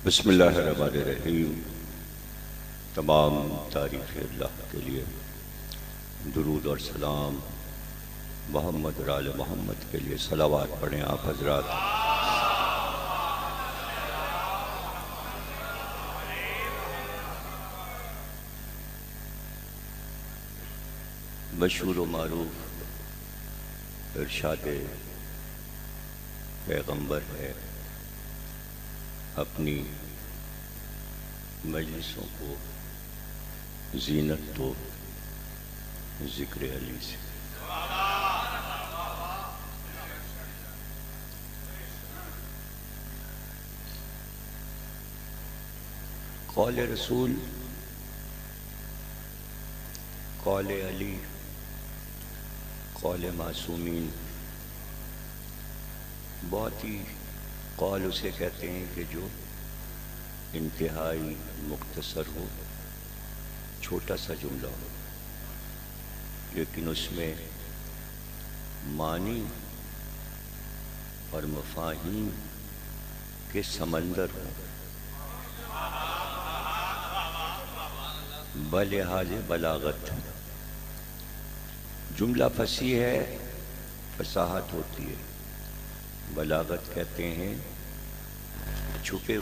बिस्मिल्लाहिर्रहमानिर्रहीम। तमाम तारीफ़ अल्लाह के लिए, दुरूद और सलाम मोहम्मद और आले मोहम्मद के लिए सलावात पढ़ें आप हजरात। मशहूर व मारूफ इरशाद पैगंबर है, अपनी मजलिसों को ज़ीनत तो ज़िक्र अली से। कौल रसूल, कौल अली, कौल मासूमीन। बहुत ही कौल उसे कहते हैं कि जो इंतहाई मुख्तसर हो, छोटा सा जुमला हो, लेकिन उसमें मानी और मफाहीम के समंदर हो। बलिहाज बलागत, जुमला फसी है, फसाहत होती है। बलागत कहते हैं छुपे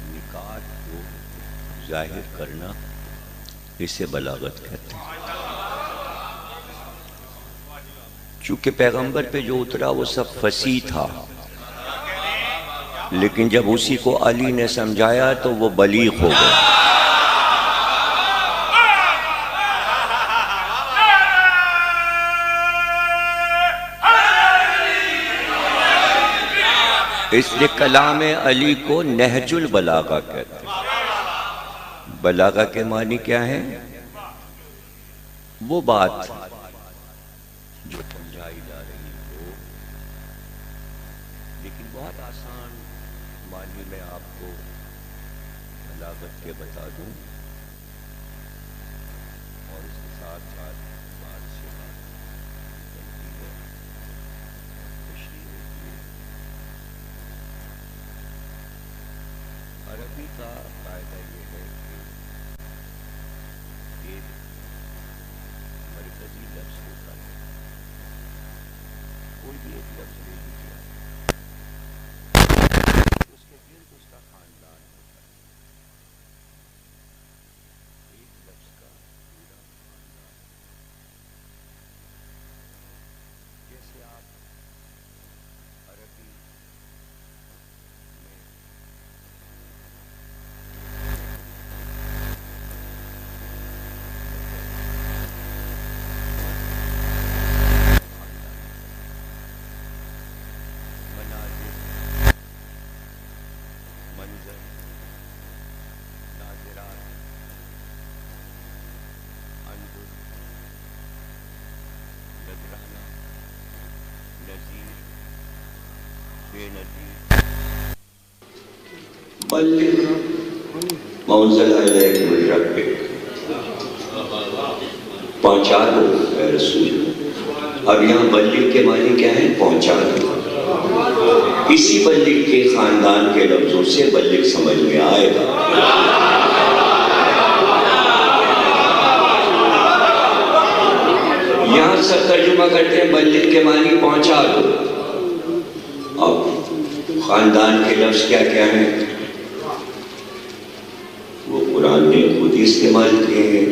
निकात को जाहिर करना, इसे बलागत कहते हैं। चूंकि पैगंबर पे जो उतरा वो सब फसी था, लेकिन जब उसी को अली ने समझाया तो वो बलीग हो गया। इसलिए कलाम अली को नहजुल बलागा कहते हैं। बलागा के मानी क्या है? वो बात जो समझाई जा रही हो, लेकिन बहुत आसान मानी मैं आपको बलागत के बता दूं, और इसके साथ साथ बात से बात निकलती है, तशरीह होती है। अरबी का कायदा ये है कि एक मरकजी लफ्ज़ होता है, कोई भी एक लफ्ज़ ले लीजिए, उसके गिर्द उसका खानदान होता है। एक लफ्ज़ का पूरा खानदान, जैसे आप अरबी में मंजर, नाज़िरात, अंजुर, नजराना, नज़ीर, बेनज़ीर, बल्लिग मौज़ल अलैहि रब्बिक, पहुँचा दो ऐ रसूल। अब यहाँ बल्लिग के मानी क्या है? पहुँचा दो। इसी बल्लिग के खानदान के लफ्जों से बल्लिग समझ में आएगा। यहां सब तर्जुमा करते हैं बल्लिग के मानी पहुंचा दो। अब खानदान के लफ्ज क्या क्या हैं वो कुरान ने खुद ही इस्तेमाल किए हैं।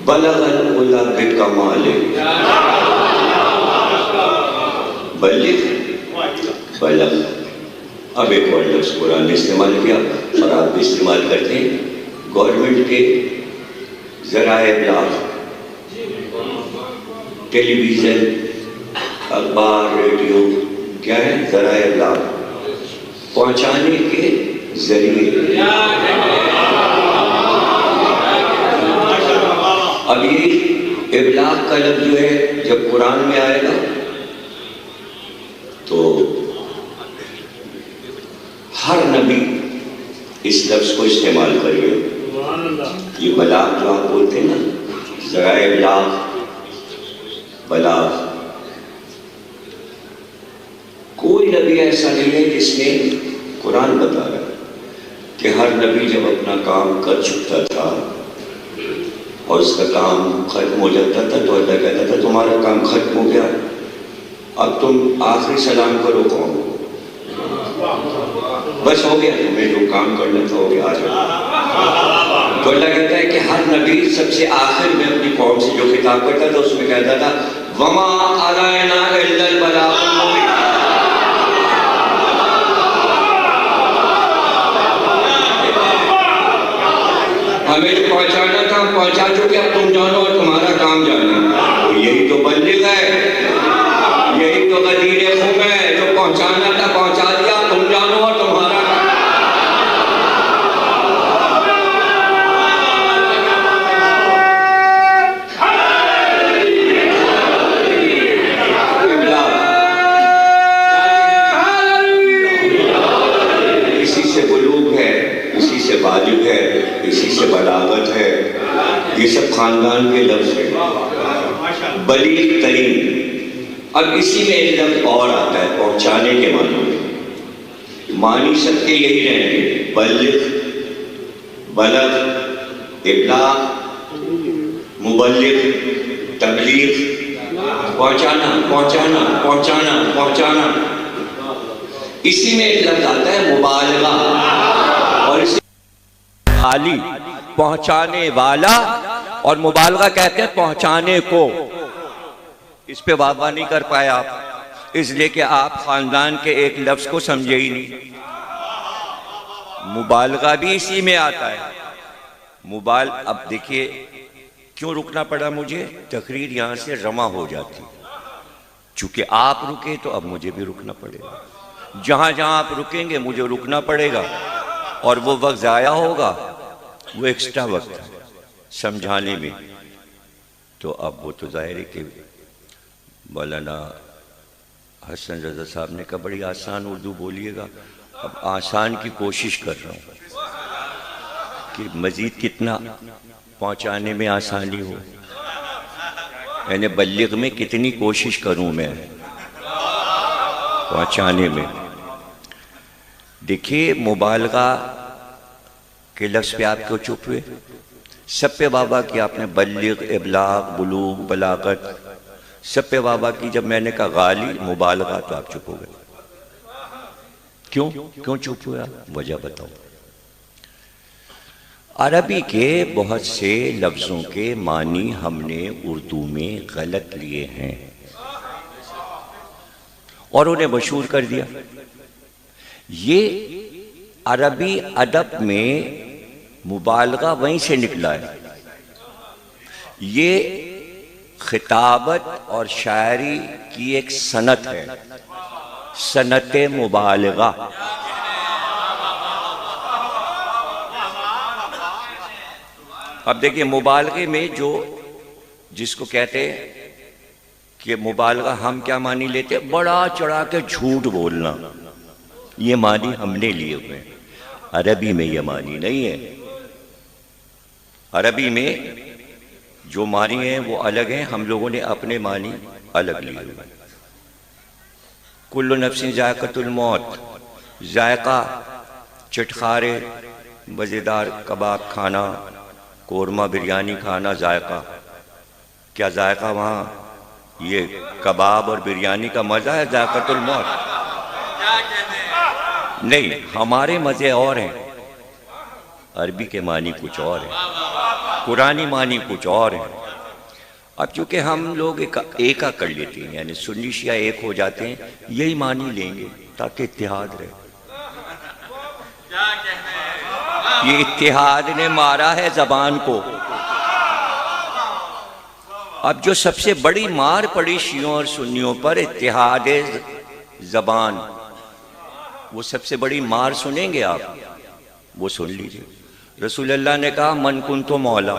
बलगल उला बिकमाल, बल्लिग, बलग। अब एक और लफ्ज़ कुरान ने इस्तेमाल किया और आप भी इस्तेमाल करते हैं। गवर्नमेंट के ज़राए इब्लाग, टेलीविज़न, अखबार, रेडियो, क्या है? ज़राए इब्लाग, पहुँचाने के जरिए। अब ये इब्लाग का लफ्ज़ जो है जब कुरान में आएगा तो हर नबी इस लफ्ज़ को इस्तेमाल करेगा। ये बलाग जो आप बोलते हैं ना, ज़राए इब्लाग, बलाग, कोई नबी ऐसा नहीं है जिसने, कुरान बता रहा है कि हर नबी जब अपना काम कर चुका था और उसका काम खत्म हो जाता था तो अल्लाह कहता था तुम्हारा काम खत्म हो गया, अब तुम आखिरी सलाम करो कौम, बस हो गया, तुम्हें जो काम करना था हो गया, आ जाओ। तो अल्लाह कहता है कि हर नबी सबसे आखिर में अपनी कौम से जो खिताब करता था उसमें कहता था वमा अलैना इल्लल बलागुल मुबीन। हमें जो पहुंचाना था हम पहुंचा चुके, अब तुम जानो और तुम्हारा काम जाना। तो यही तो बल्लिग है, यही तो गदीर खुम है, जो पहुंचाना था पहुंचा दिया, तुम जानो और तुम्हारा इसी से बुलूग है, इसी से वाजिब है, इसी से बलागत है, ये सब खानदान के लफ्ज है, बलीग तरीन। अब इसी में एक लफ्ज और आता है पहुंचाने के मानी में, मानी सबके यही रहेंगे, बल्लिग, बलग, इब्लाग, मुबल्लिग, तबलीग, पहुंचाना पहुंचाना पहुंचाना पहुंचाना। इसी में एक लफ्ज आता है मुबालगा, और इसी खाली पहुंचाने वाला, और मुबालगा कहते हैं पहुंचाने को। इस पे वाह नहीं कर पाए आप, इसलिए कि आप खानदान के एक लफ्ज को समझे ही नहीं। मुबालगा भी इसी में आता है। अब देखिए क्यों रुकना पड़ा मुझे, तकरीर यहां से रमा हो जाती, चूंकि आप रुके तो अब मुझे भी रुकना पड़ेगा। जहां जहां आप रुकेंगे मुझे रुकना पड़ेगा, और वो वक्त ज़ाया होगा, वो एक्स्ट्रा वक्त है समझाने में। तो अब वो तो जाहिर है कि मौलाना हसन रजा साहब ने कहा बड़ी आसान उर्दू बोलिएगा। अब आसान की कोशिश कर रहा हूँ कि मज़ीद कितना पहुँचाने में आसानी हो, यानी बल्लिग में कितनी कोशिश करूँ मैं पहुँचाने में। देखिए मुबालगा के लफ्ज़ पे आप क्यों चुप हुए? सब पे वाह की आपने, बल्लिग, इब्लाग, बुलूग, बलागत, सब पे वाह की। जब मैंने कहा गाली, मुबालगा, तो आप चुप हो गए। क्यों चुप हुआ? वजह बताओ। अरबी के बहुत से लफ्ज़ों के मानी हमने उर्दू में गलत लिए हैं और उन्हें मशहूर कर दिया। ये अरबी अदब में मुबालगा वहीं से निकला है। ये खिताबत और शायरी की एक सनत है, सनत मुबालगा। अब देखिए मुबालगे में जिसको कहते हैं कि मुबालगा हम क्या मानी लेते, बड़ा चढ़ा के झूठ बोलना, ये मानी हमने लिए हुए हैं। अरबी में ये मानी नहीं है। अरबी में जो मानी है वो अलग है, हम लोगों ने अपने मानी अलग लिए हुए हैं। कुल्लु नफ्सिन जायक़तुल मौत, जायका चटखारे, मज़ेदार कबाब खाना, कोरमा बिरयानी खाना, जायका। क्या जायका वहाँ ये कबाब और बिरयानी का मज़ा है? जायक़तुल मौत नहीं, हमारे मज़े और हैं। अरबी के मानी कुछ और है, कुरानी मानी कुछ और है। अब चूंकि हम लोग एका कर लेते हैं, यानी सुन्नी शिया एक हो जाते हैं, यही मानी लेंगे ताकि इत्तेहाद रहे। ये इत्तेहाद ने मारा है जबान को। अब जो सबसे बड़ी मार पड़ी शियों और सुन्नियों पर, इत्तेहाद जबान, वो सबसे बड़ी मार सुनेंगे आप, वो सुन लीजिए। रसूलुल्लाह ने कहा मन कुन तो मौला,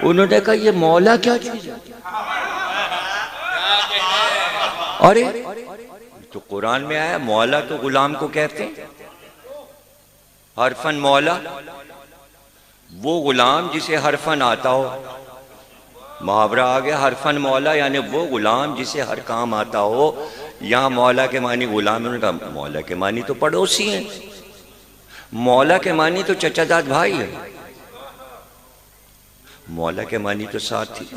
उन्होंने कहा ये मौला क्या चीज है? अरे तो कुरान में आया मौला तो गुलाम को कहते हैं। हरफन मौला, वो गुलाम जिसे हरफन आता हो। मुहावरा आ गया हरफन मौला, यानी वो गुलाम जिसे हर काम आता हो। यहाँ मौला के मानी गुलाम है, उन्होंने कहा मौला के मानी तो पड़ोसी हैं, मौला के मानी तो चचाजाद भाई है, मौला के मानी तो साथी,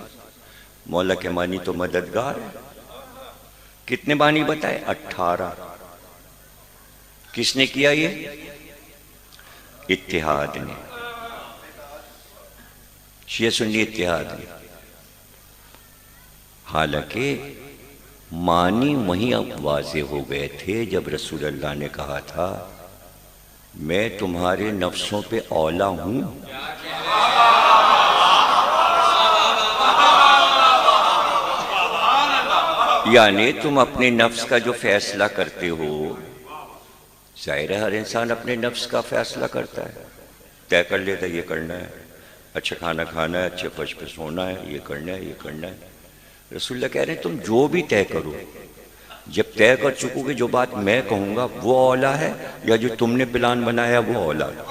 मौला के मानी तो मददगार है। कितने बानी बताए? 18। किसने किया ये? इत्तिहाद ने, शिया सुन्नी इत्तिहाद ने। हालांकि मानी वहीं अब वाज़े हो गए थे जब रसूल अल्लाह ने कहा था मैं तुम्हारे नफ्सों पे औला हूं। यानी तुम अपने नफ्स का जो फैसला करते हो, जाहिर है हर इंसान अपने नफ्स का फैसला करता है, तय कर लेता है ये करना है, अच्छा खाना खाना है, अच्छे फर्श पे सोना है, ये करना है, ये करना है। रसूलुल्लाह कह रहे हैं तुम जो भी तय करो, जब तय कर चुकोगे जो बात मैं कहूँगा वो औला है या जो तुमने प्लान बनाया वो औला है।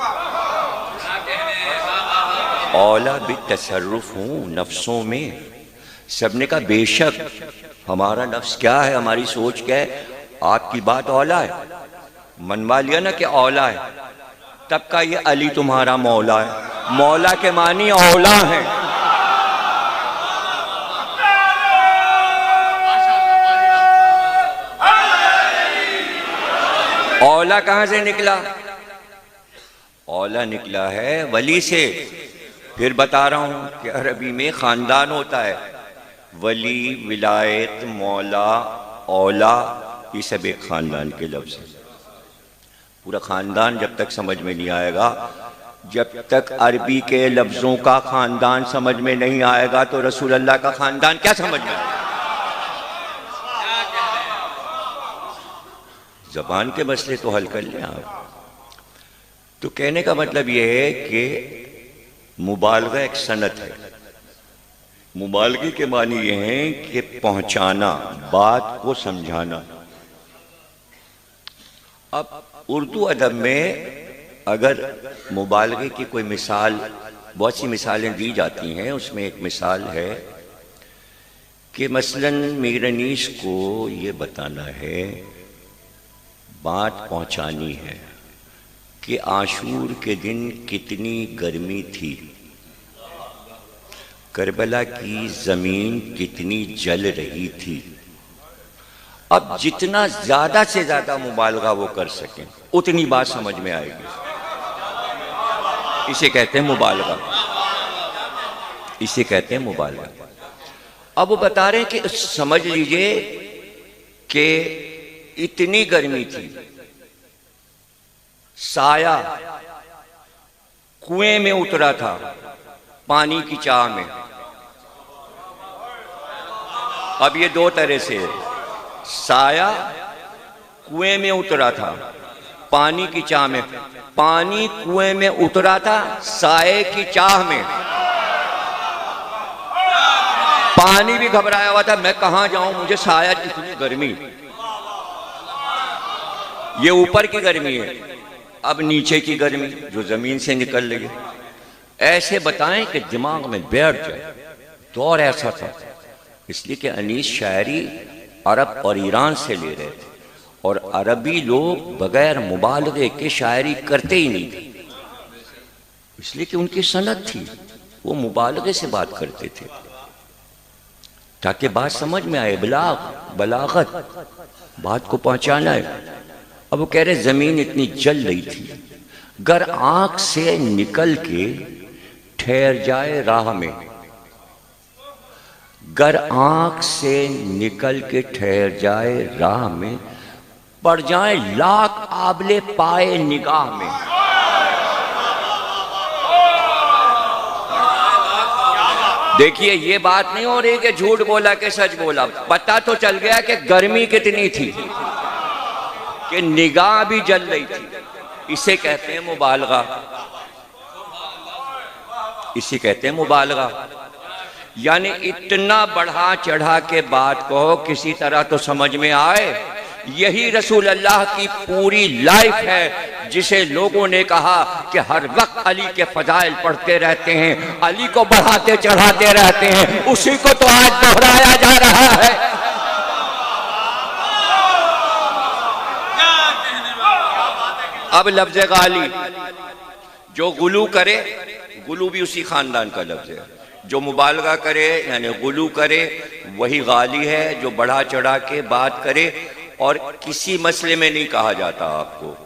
औला भी तसर्रुफ हूँ नफ्सों में। सबने कहा बेशक हमारा नफ्स क्या है, हमारी सोच क्या है, आपकी बात औला है, मनवा लिया ना कि औला है, तब का ये अली तुम्हारा मौला है। मौला के मानी औला है। औला कहां से निकला? औला निकला है वली से। फिर बता रहा हूं कि अरबी में खानदान होता है, वली, विलायत, मौला, औला, ये सब एक खानदान के लफ्ज हैं। पूरा खानदान जब तक समझ में नहीं आएगा, जब तक अरबी के लफ्जों का खानदान समझ में नहीं आएगा तो रसूल अल्लाह का खानदान क्या समझ में आएगा? ज़बान के मसले तो हल कर लें आप। तो कहने का मतलब यह है कि मुबालगा एक सनत है। मुबालगे के मानी ये हैं कि पहुंचाना, बात को समझाना। अब उर्दू अदब में अगर मुबालगे की कोई मिसाल, बहुत सी मिसालें दी जाती हैं, उसमें एक मिसाल है कि मसलन मीरनीस को ये बताना है, बात पहुंचानी है कि आशूर के दिन कितनी गर्मी थी, करबला की जमीन कितनी जल रही थी। अब जितना ज्यादा से ज्यादा मुबालगा वो कर सकें उतनी बात समझ में आएगी। इसे कहते हैं मुबालगा, इसे कहते हैं मुबालगा। अब वो बता रहे हैं कि समझ लीजिए कि इतनी गर्मी थी, साया कुएं में उतरा था पानी की चाह में। अब ये दो तरह से, साया कुएं में उतरा था पानी की चाह में, पानी कुएं में उतरा था साए की चाह में। पानी भी घबराया हुआ था, मैं कहां जाऊं, मुझे साया, इतनी गर्मी। ये ऊपर की गर्मी है, अब नीचे की गर्मी जो जमीन से निकल रही है। ऐसे बताएं कि दिमाग में बैठ जाए। दौर ऐसा था, इसलिए कि अनीस शायरी अरब और ईरान से ले रहे थे, और अरबी लोग बगैर मुबालगे के शायरी करते ही नहीं थे, इसलिए कि उनकी सनत थी, वो मुबालगे से बात करते थे ताकि बात समझ में आए। बलागत, बात को पहुंचाना है। अब वो कह रहे जमीन इतनी जल रही थी, गर आंख से निकल के ठहर जाए राह में, गर आंख से निकल के ठहर जाए राह में, पड़ जाए लाख आबले पाए निगाह में। देखिए ये बात नहीं हो रही कि झूठ बोला कि सच बोला, पता तो चल गया कि गर्मी कितनी थी, कि निगाह भी जल रही थी। इसे कहते हैं मुबालगा, इसे कहते हैं मुबालगा। यानी इतना बढ़ा चढ़ा के बात कहो किसी तरह तो समझ में आए। यही रसूल अल्लाह की पूरी लाइफ है, जिसे लोगों ने कहा कि हर वक्त अली के फजाइल पढ़ते रहते हैं, अली को बढ़ाते चढ़ाते रहते हैं, उसी को तो आज दोहराया जा रहा है। अब लफ्ज गाली, जो गुलू करे, गुलू भी उसी खानदान का लफ्ज है, जो मुबालगा करे यानी गुलू करे वही गाली है, जो बढ़ा चढ़ा के बात करे और किसी मसले में नहीं कहा जाता आपको।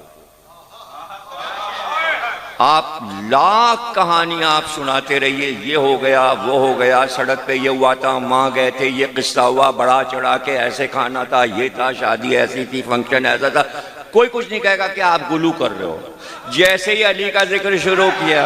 आप लाख कहानियां आप सुनाते रहिए, ये हो गया वो हो गया, सड़क पे ये हुआ था, वहां गए थे, ये किस्सा हुआ, बढ़ा चढ़ा के ऐसे खाना था, ये था, शादी ऐसी थी, फंक्शन ऐसा था, कोई कुछ नहीं कहेगा कि आप गुलू कर रहे हो। जैसे ही अली का जिक्र शुरू किया,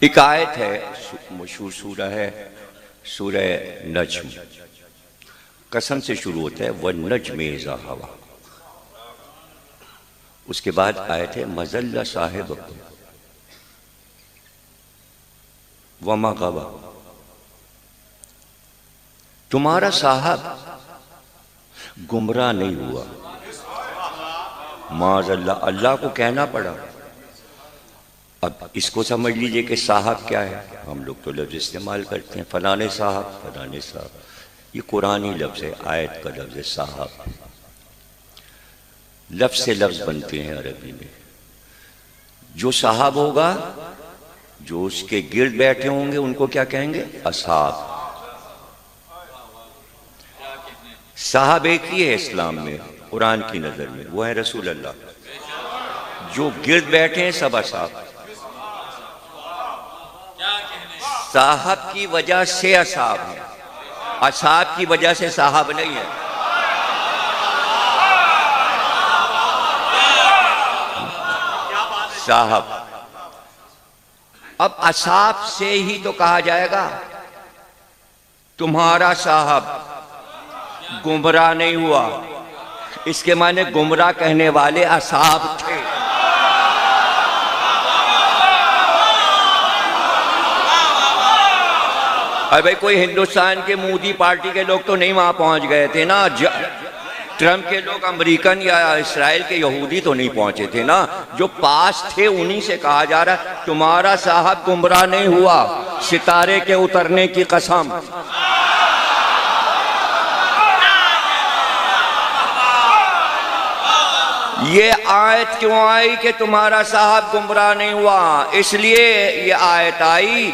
एक आयत है, मशहूर सूरा है, सूरह नज्म, कसम से शुरू होता है वन्नज्मि इज़ा हवा। उसके बाद आयत है मज़ल्ला साहिब वमा गवा, तुम्हारा साहब गुमराह नहीं हुआ। माज़ल्ला, अल्लाह को कहना पड़ा। अब इसको समझ लीजिए कि साहब क्या है। हम लोग तो लफ्ज़ इस्तेमाल करते हैं, फलाने साहब, फलाने साहब, ये कुरानी लफ्ज़ है, आयत का लफ्ज़ है साहब। लफ्ज़ से लफ्ज़ बनते हैं अरबी में। जो साहब होगा, जो उसके गिर्द बैठे होंगे, उनको क्या कहेंगे? असहाब। साहब एक ही है इस्लाम में, कुरान की नज़र में, वो है रसूल अल्लाह। जो गिर्द बैठे हैं सब असहाब। साहब की वजह से असहाब है, असहाब की वजह से साहब नहीं है। साहब, अब असहाब से ही तो कहा जाएगा तुम्हारा साहब गुमराह नहीं हुआ। इसके माने गुमराह कहने वाले असहाब थे। अरे भाई, कोई हिंदुस्तान के मोदी पार्टी के लोग तो नहीं वहां पहुंच गए थे ना। ट्रम्प के लोग, अमेरिकन या इस्राएल के यहूदी तो नहीं पहुंचे थे ना। जो पास थे उन्हीं से कहा जा रहा है तुम्हारा साहब गुमराह नहीं हुआ, सितारे के उतरने की कसम। ये आयत क्यों आई कि तुम्हारा साहब गुमराह नहीं हुआ? इसलिए ये आयत आई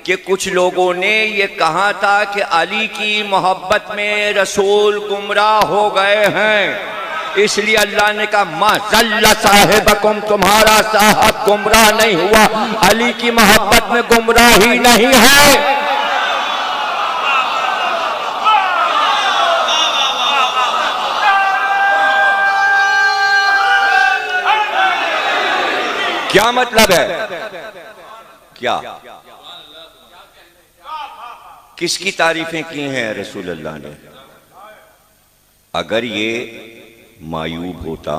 कि कुछ लोगों ने ये कहा था कि अली की मोहब्बत में रसूल गुमराह हो गए हैं। इसलिए अल्लाह ने कहा मा ज़ल्ला साहिबकुम, तुम्हारा साहब गुमराह नहीं हुआ। अली की मोहब्बत में गुमराही नहीं है। क्या मतलब है? क्या किसकी तारीफें की हैं रसूल अल्लाह ने? अगर ये मायूब होता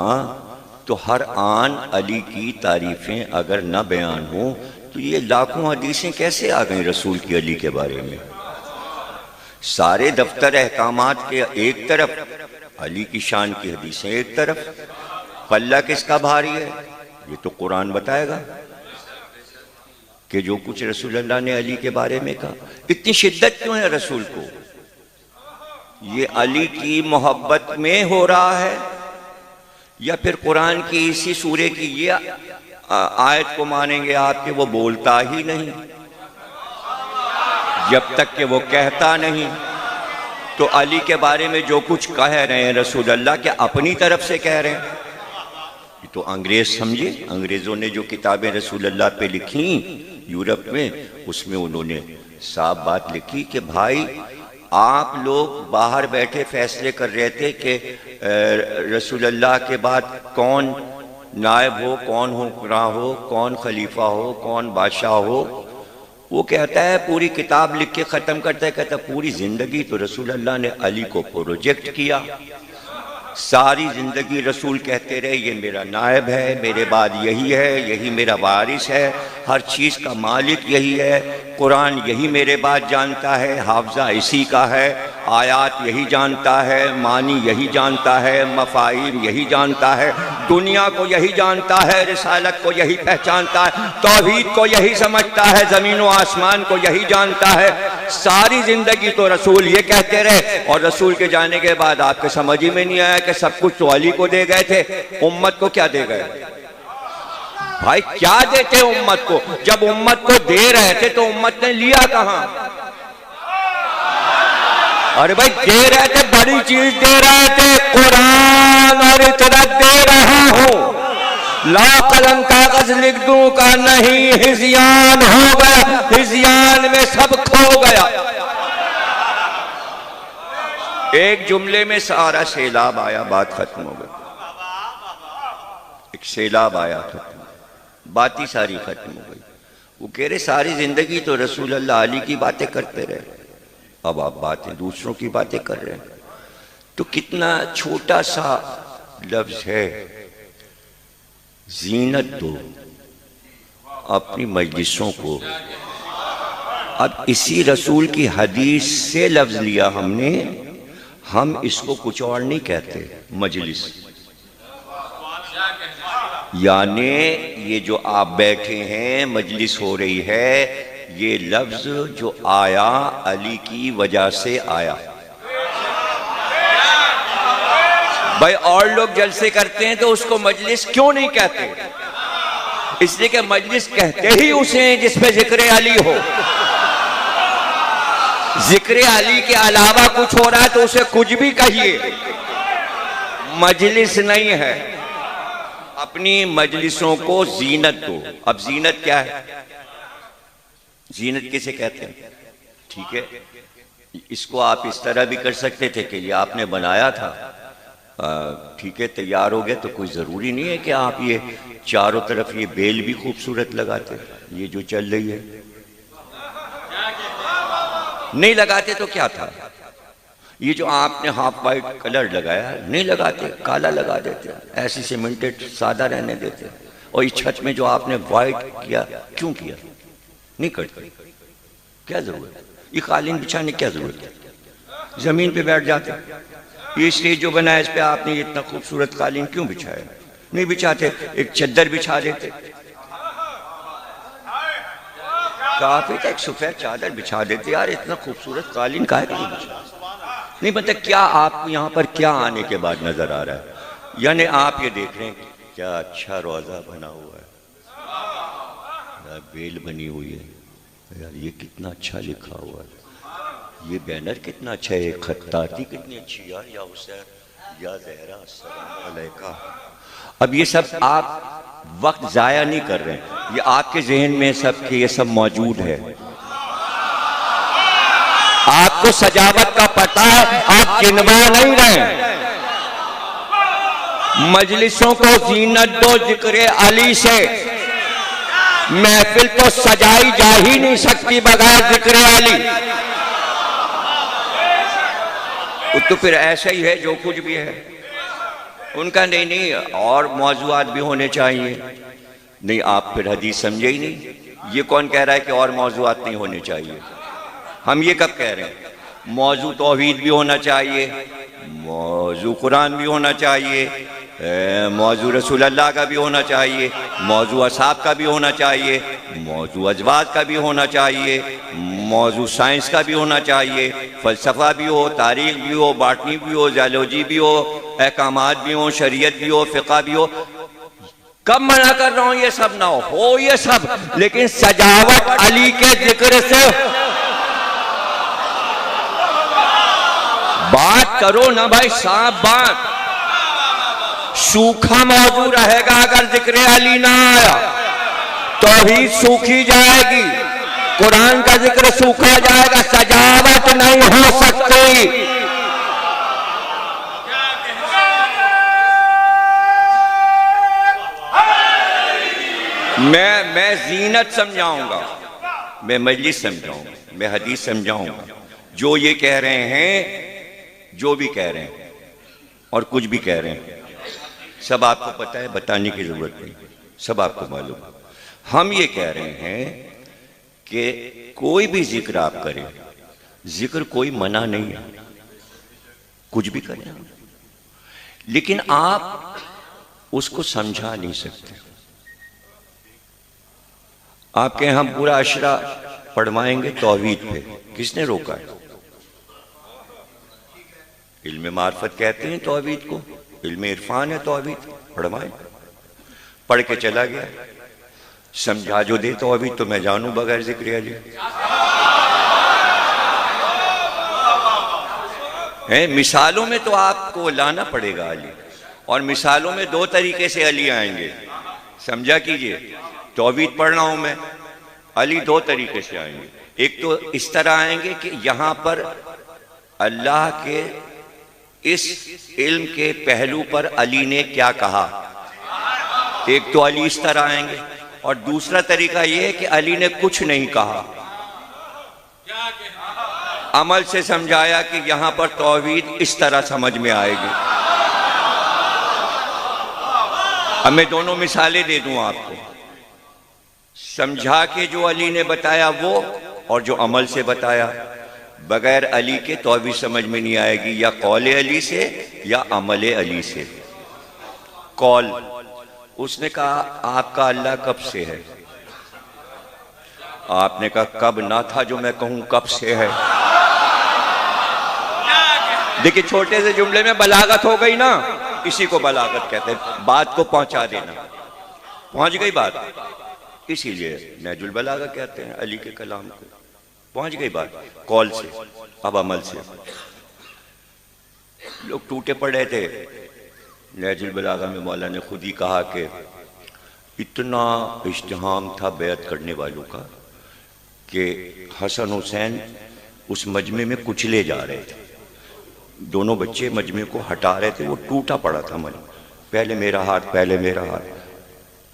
तो हर आन अली की तारीफें अगर न बयान हो तो ये लाखों हदीसें कैसे आ गई रसूल की अली के बारे में? सारे दफ्तर अहकामात के एक तरफ, अली की शान की हदीसें एक तरफ। पल्ला किसका भारी है? ये तो कुरान बताएगा कि जो कुछ रसूल अल्लाह ने अली के बारे में कहा। इतनी शिद्दत क्यों है रसूल को? ये अली की मोहब्बत में हो रहा है या फिर कुरान की इसी सूरे की ये आयत को मानेंगे आप कि वो बोलता ही नहीं? जब तक कि वो कहता नहीं तो अली के बारे में जो कुछ कह रहे हैं रसूल अल्लाह के अपनी तरफ से कह रहे हैं। तो अंग्रेज समझे, अंग्रेजों ने जो किताबें रसूल अल्लाह पे लिखी यूरोप में, उसमें उन्होंने साफ बात लिखी कि भाई आप लोग बाहर बैठे फैसले कर रहे थे कि रसूल अल्लाह के बाद कौन नायब हो, कौन हुक्मरान हो, कौन खलीफा हो, कौन बादशाह हो। वो कहता है, पूरी किताब लिख के ख़त्म करता है, कहता है पूरी ज़िंदगी तो रसूल अल्लाह ने अली को प्रोजेक्ट किया। सारी जिंदगी रसूल कहते रहे ये मेरा नायब है, मेरे बाद यही है, यही मेरा वारिस है, हर चीज़ का मालिक यही है, कुरान यही मेरे बाद जानता है, हाफजा इसी का है, आयात यही जानता है, मानी यही जानता है, मफाहिम यही जानता है, दुनिया को यही जानता है, रिसालत को यही पहचानता है, तौहीद को यही समझता है, ज़मीन व आसमान को यही जानता है। सारी जिंदगी तो रसूल ये कहते रहे और रसूल के जाने के बाद आपके समझ ही में नहीं आया कि सब कुछ तो अली को दे गए थे, उम्मत को क्या दे गए? भाई क्या देते उम्मत को? जब उम्मत को दे रहे थे तो उम्मत ने लिया कहां? अरे भाई दे रहे थे, बड़ी चीज दे रहे थे, कुरान और इतरत दे रहा हूं, ला कलम कागज लिख दूं का नहीं, हिज़यान हो गया, हिज़यान में सब खो गया। एक जुमले में सारा सैलाब आया, बात खत्म हो गई। एक सैलाब आया, बात ही सारी खत्म हो गई। वो कह रहे सारी जिंदगी तो रसूल अल्लाह अली की बातें करते रहे, अब आप बातें दूसरों की बातें कर रहे हैं। तो कितना छोटा सा लफ्ज है, जीनत दो अपनी मजलिसों को। अब इसी रसूल की हदीस से लफ्ज लिया हमने, हम इसको कुछ और नहीं कहते, मजलिस। यानी ये जो आप बैठे हैं, मजलिस हो रही है, ये लफ्ज जो आया अली की वजह से आया। भाई और लोग जलसे करते हैं तो उसको मजलिस क्यों नहीं कहते? इसलिए कि मजलिस कहते ही उसे जिसपे जिक्र अली हो। जिक्र अली के अलावा कुछ हो रहा है तो उसे कुछ भी कहिए, मजलिस नहीं है। अपनी मजलिसों को जीनत दो। अब जीनत क्या है? जीनत किसे कहते हैं? ठीक है, इसको आप इस तरह भी कर सकते थे कि ये आपने बनाया था, ठीक है, तैयार हो गया तो कोई ज़रूरी नहीं है कि आप ये चारों तरफ ये बेल भी खूबसूरत लगाते। ये जो चल रही है नहीं लगाते तो क्या था? ये जो आपने हाफ वाइट कलर लगाया नहीं लगाते, काला लगा देते, ऐसी सीमेंटेड सादा रहने देते। और इस छत में जो आपने वाइट किया, क्यों किया? नहीं करते, क्या जरूरत है? ये कालीन बिछाने क्या जरूरत है? जमीन पे बैठ जाते। ये स्टेज जो बनाया इस पे आपने इतना खूबसूरत कालीन क्यों बिछाया? नहीं बिछाते, एक चद्दर बिछा देते, काफी एक सफेद चादर बिछा देते। यार इतना खूबसूरत कालीन काहे के लिए बिछा? नहीं पता क्या आपको यहाँ पर क्या आने के बाद नजर आ रहा है? यानी आप ये देख रहे हैं क्या अच्छा रोजा बना हुआ है, यार बेल बनी हुई है, यार ये कितना अच्छा लिखा हुआ है, ये बैनर कितना अच्छा है, खत्ताती कितनी अच्छी यार, या हुसैन या ज़हरा अस्सलाम अलैका। अब ये सब आप वक्त जाया नहीं कर रहे हैं, ये आपके जहन में सब के ये सब मौजूद है। आपको सजावट का पता है, आप गिनवा नहीं रहे। मजलिसों को जीनत दो जिक्र अली से। महफिल तो सजाई जा ही नहीं सकती बगैर जिक्र अली। तो फिर ऐसा ही है जो कुछ भी है उनका। नहीं और मौजूआत भी होने चाहिए। नहीं आप फिर हदीस समझे ही नहीं। ये कौन कह रहा है कि और मौजूआत नहीं होने चाहिए? हम ये कब कह रहे हैं? मौजू तौहीद भी होना चाहिए, मौजू कुरान भी होना चाहिए, मौजू रसूल अल्लाह का भी होना चाहिए, मौजू असहाब का भी होना चाहिए, मौजू अजवाज का भी होना चाहिए, मौजू साइंस का भी होना चाहिए, फ़लसफ़ा भी हो, तारीख भी हो, बाटनी भी हो, ज़ूलॉजी भी हो, अहकामात भी हो, शरीयत भी हो, फ़िक़्ह भी हो। कब मना कर रहा हूँ ये सब ना हो ये सब, लेकिन सजावट अली के जिक्र से बात करो ना भाई साहब। बात सूखा मौजू रहेगा अगर जिक्र अली ना आया, तौहीद सूखी जाएगी, कुरान का जिक्र सूखा जाएगा, सजावट नहीं हो सकती। मैं जीनत समझाऊंगा, मैं मजलिस समझाऊंगा, मैं हदीस समझाऊंगा। जो ये कह रहे हैं, जो भी कह रहे हैं, और कुछ भी कह रहे हैं, सब आपको पता है, बताने की जरूरत नहीं, सब आपको मालूम। हम ये कह रहे हैं कि कोई भी जिक्र आप करें, जिक्र कोई मना नहीं है, कुछ भी करें, लेकिन आप उसको समझा नहीं सकते। आपके हम पूरा अशरा पढ़वाएंगे तौहीद पे, किसने रोका है? इल्म मार्फत कहते हैं तौहीद को, इल्म इरफान है तौहीद, पढ़वाएं। पढ़ के चला गया, समझा जो दे तौहीद तो मैं जानूं बगैर जिक्र अली है। मिसालों में तो आपको लाना पड़ेगा अली, और मिसालों में दो तरीके से अली आएंगे, समझा कीजिए। तौहीद पढ़ रहा हूं मैं, अली दो तरीके से आएंगे। एक तो इस तरह आएंगे कि यहां पर अल्लाह के इस इल्म के पहलू पर अली ने क्या कहा, एक तो अली इस तरह आएंगे, और दूसरा तरीका यह है कि अली ने कुछ नहीं कहा, अमल से समझाया कि यहां पर तौहीद इस तरह समझ में आएगी। अब मैं दोनों मिसालें दे दूं आपको, समझा के जो अली ने बताया वो, और जो अमल से बताया। बगैर अली के तौहीद समझ में नहीं आएगी, या कौल अली से या अमल अली से। कौल, उसने कहा आपका अल्लाह कब से है? आपने कहा कब ना था जो मैं कहूं कब से है। देखिए छोटे से जुमले में बलागत हो गई ना, इसी को बलागत कहते हैं, बात को पहुंचा देना। पहुंच गई बात, इसीलिए नहजुल बलागा कहते हैं अली के कलाम को। पहुंच गई बात कौल से, अब अमल से। लोग टूटे पड़े थे। नहजुल बलागा में मौला ने खुद ही कहा कि इतना इज्तिहाम था बैत करने वालों का कि हसन हुसैन उस मजमे में कुचले जा रहे थे। दोनों बच्चे मजमे को हटा रहे थे, वो टूटा पड़ा था मन, पहले मेरा हाथ, पहले मेरा हाथ।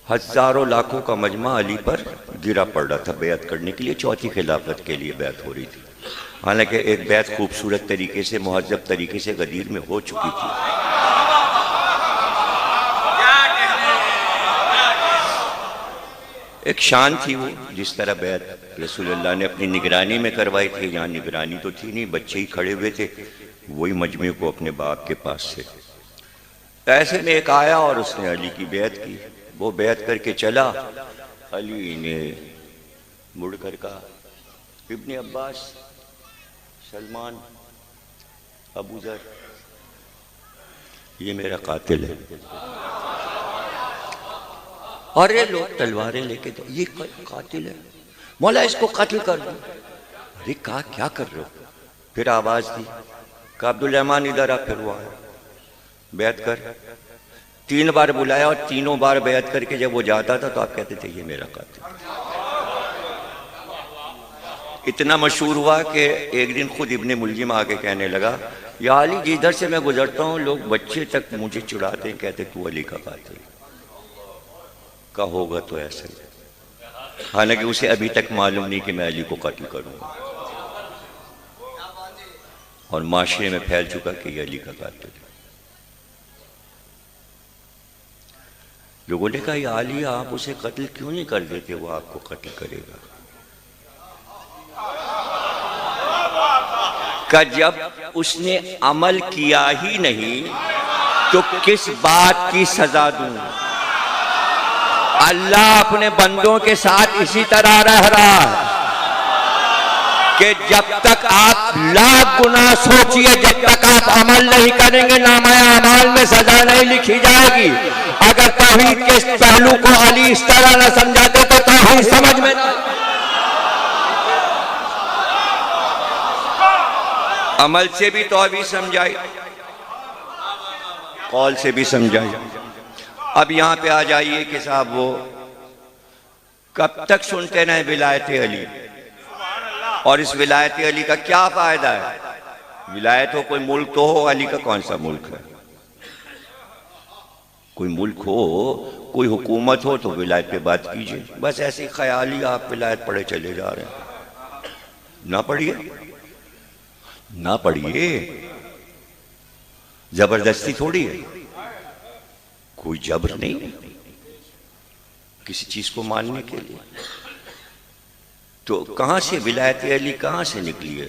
हजारों लाखों का मजमा अली पर गिरा पड़ रहा था बैत करने के लिए, चौथी खिलाफत के लिए बैत हो रही थी। हालांकि एक बैत खूबसूरत तरीके से, मुहज्जब तरीके से गदीर में हो चुकी थी। एक शान थी वो, जिस तरह बैत रसूलुल्लाह ने अपनी निगरानी में करवाई थी। यहाँ निगरानी तो थी नहीं, बच्चे ही खड़े हुए थे, वही मजमे को अपने बाप के पास से। ऐसे में एक आया और उसने अली की बैत की। वो बैत करके चला, अली ने मुड़कर कहा इब्ने अब्बास, सलमान, अबू जर, ये मेरा कातिल है। और ये लोग तलवारें लेके दो, ये कातिल है, मौला इसको कत्ल कर दो। अरे कहा क्या कर रहे हो? फिर आवाज दी, कहा अब्दुल रहमान इधर आ। फिर वो आया, बैत कर। 3 बार बुलाया और तीनों बार बैत करके जब वो जाता था तो आप कहते थे ये मेरा कातिल। इतना मशहूर हुआ कि एक दिन खुद इब्ने मुलजिम आके कहने लगा, या अली जिधर से मैं गुजरता हूँ लोग बच्चे तक मुझे चिढ़ाते हैं, कहते तू अली का कातिल। का होगा तो ऐसे ही, हालांकि उसे अभी तक मालूम नहीं कि मैं अली को कत्ल करूंगा, और माशरे में फैल चुका कि ये अली का कातिल है। लोगों ने कहा या अली आप उसे कत्ल क्यों नहीं कर देते, वो आपको कत्ल करेगा। का जब उसने अमल किया ही नहीं तो किस बात की सजा दूं? अल्लाह अपने बंदों के साथ इसी तरह रह रहा है कि जब तक आप लाख गुना सोचिए, जब तक आप अमल नहीं करेंगे नामा अमाल में सजा नहीं लिखी जाएगी। अगर तौहीद के इस पहलू को अली इस तरह न समझाते तो तौहीद समझ में ना। अमल से भी तौहीद समझाई, कौल से भी समझाई। अब यहां पे आ जाइए कि साहब वो कब तक सुनते रहे विलायत अली, और इस विलायत अली का क्या फायदा है? विलायत हो, कोई मुल्क तो हो, अली का कौन सा मुल्क है? कोई मुल्क हो, कोई हुकूमत हो तो विलायत पे बात कीजिए। बस ऐसे ख्याली आप विलायत पढ़े चले जा रहे हैं। ना पढ़िए, ना पढ़िए। जबरदस्ती थोड़ी है, कोई जबर नहीं है किसी चीज को मानने के लिए। तो कहां से विलायत अली कहां से निकली है?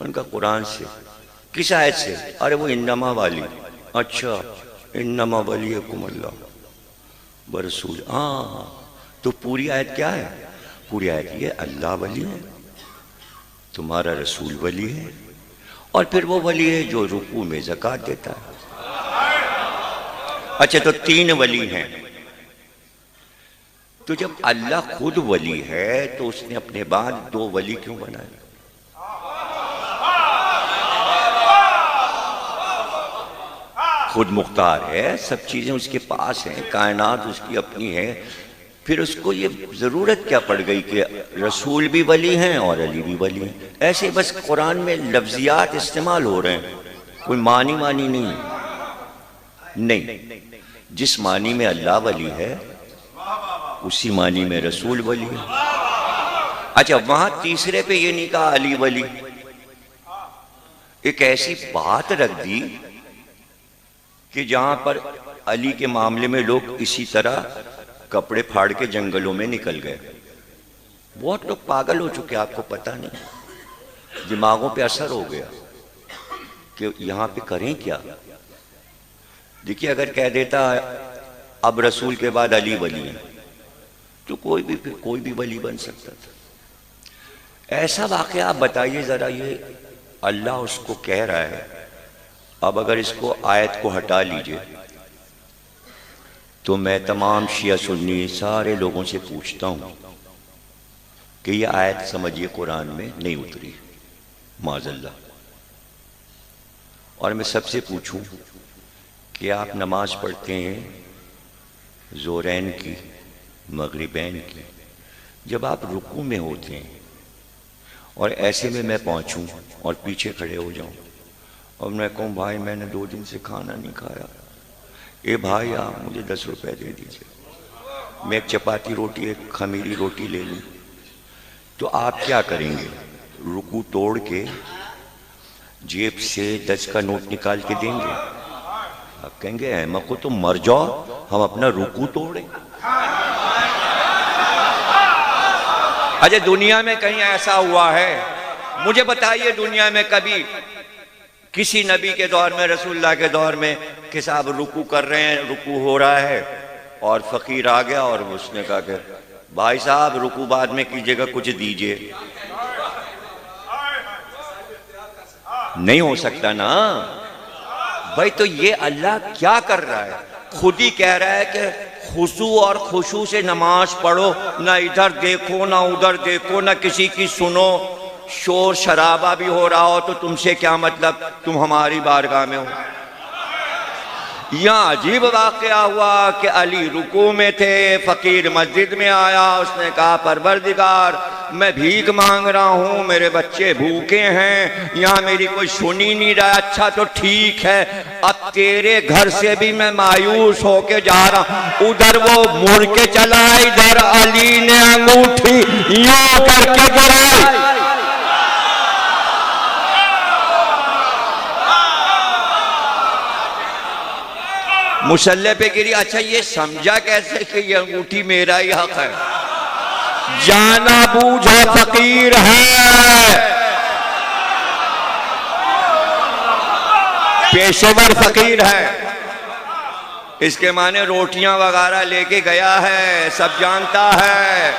उनका कुरान से। किस आयत से? अरे वो इन्नमा वाली। अच्छा, इन्नमा वलियकुम अल्लाह व रसूल। हाँ, तो पूरी आयत क्या है? पूरी आयत ये अल्लाह वली है, तुम्हारा रसूल वली है, और फिर वो वली है जो रुकू में ज़कात देता है। अच्छा, तो 3 वली हैं। तो जब अल्लाह खुद वली है तो उसने अपने बाद 2 वली क्यों बनाए? खुद मुख्तार है, सब चीजें उसके पास हैं, कायनात उसकी अपनी है, फिर उसको ये जरूरत क्या पड़ गई कि रसूल भी वली हैं और अली भी वली हैं? ऐसे बस कुरान में लफ्जियात इस्तेमाल हो रहे हैं, कोई मानी नहीं। जिस मानी में अल्लाह वली है उसी मानी में रसूल वली है। अच्छा, वहां तीसरे पे ये नहीं कहा अली वली, एक ऐसी बात रख दी कि जहां पर अली के मामले में लोग इसी तरह कपड़े फाड़ के जंगलों में निकल गए। बहुत लोग पागल हो चुके, आपको पता नहीं, दिमागों पे असर हो गया कि यहां पे करें क्या। देखिए, अगर कह देता अब रसूल के बाद अली वली है तो कोई भी वली बन सकता था। ऐसा वाकया आप बताइए जरा, ये अल्लाह उसको कह रहा है। अब अगर इसको आयत को हटा लीजिए तो मैं तमाम शिया सुन्नी सारे लोगों से पूछता हूं कि ये आयत समझिए कुरान में नहीं उतरी, माज़अल्लाह। और मैं सबसे पूछूं कि आप नमाज पढ़ते हैं ज़ोरैन की, मगरिबैन की, जब आप रुकू में होते हैं और ऐसे में मैं पहुंचूं और पीछे खड़े हो जाऊं और मैं कहूं भाई मैंने 2 दिन से खाना नहीं खाया, ए भाई आप मुझे 10 रुपए दे दीजिए, मैं एक चपाती रोटी, एक खमीरी रोटी ले लूं, तो आप क्या करेंगे? रुकू तोड़ के जेब से 10 का नोट निकाल के देंगे? आप कहेंगे अहमद को तो मर जाओ, हम अपना रुकू तोड़े। अजय, दुनिया में कहीं ऐसा हुआ है? मुझे बताइए, दुनिया में कभी किसी नबी के दौर में, रसूलुल्लाह के दौर में कि साहब रुकू कर रहे हैं, रुकू हो रहा है और फकीर आ गया और उसने कहा कि भाई साहब रुकू बाद में कीजिएगा, कुछ दीजिए? नहीं हो सकता ना भाई। तो ये अल्लाह क्या कर रहा है? खुद ही कह रहा है कि खुशू और खुशू से नमाज पढ़ो, ना इधर देखो ना उधर देखो, ना किसी की सुनो, शोर शराबा भी हो रहा हो तो तुमसे क्या मतलब, तुम हमारी बारगाह में हो। यहाँ अजीब वाकया हुआ कि अली रुकू में थे, फकीर मस्जिद में आया, उसने कहा परवरदिगार मैं भीख मांग रहा हूँ, मेरे बच्चे भूखे हैं, यहाँ मेरी कोई सुन ही नहीं रहा। अच्छा तो ठीक है, अब तेरे घर से भी मैं मायूस होके जा रहा हूँ। उधर वो मुड़ के चला, इधर अली ने अंगूठी यूं करके गिराई। मुसल्ले पे गिरी। अच्छा, ये समझा कैसे कि ये अंगूठी मेरा ही हक है? जाना बूझा फकीर है, पेशेवर फकीर है, इसके माने रोटियां वगैरह लेके गया है, सब जानता है,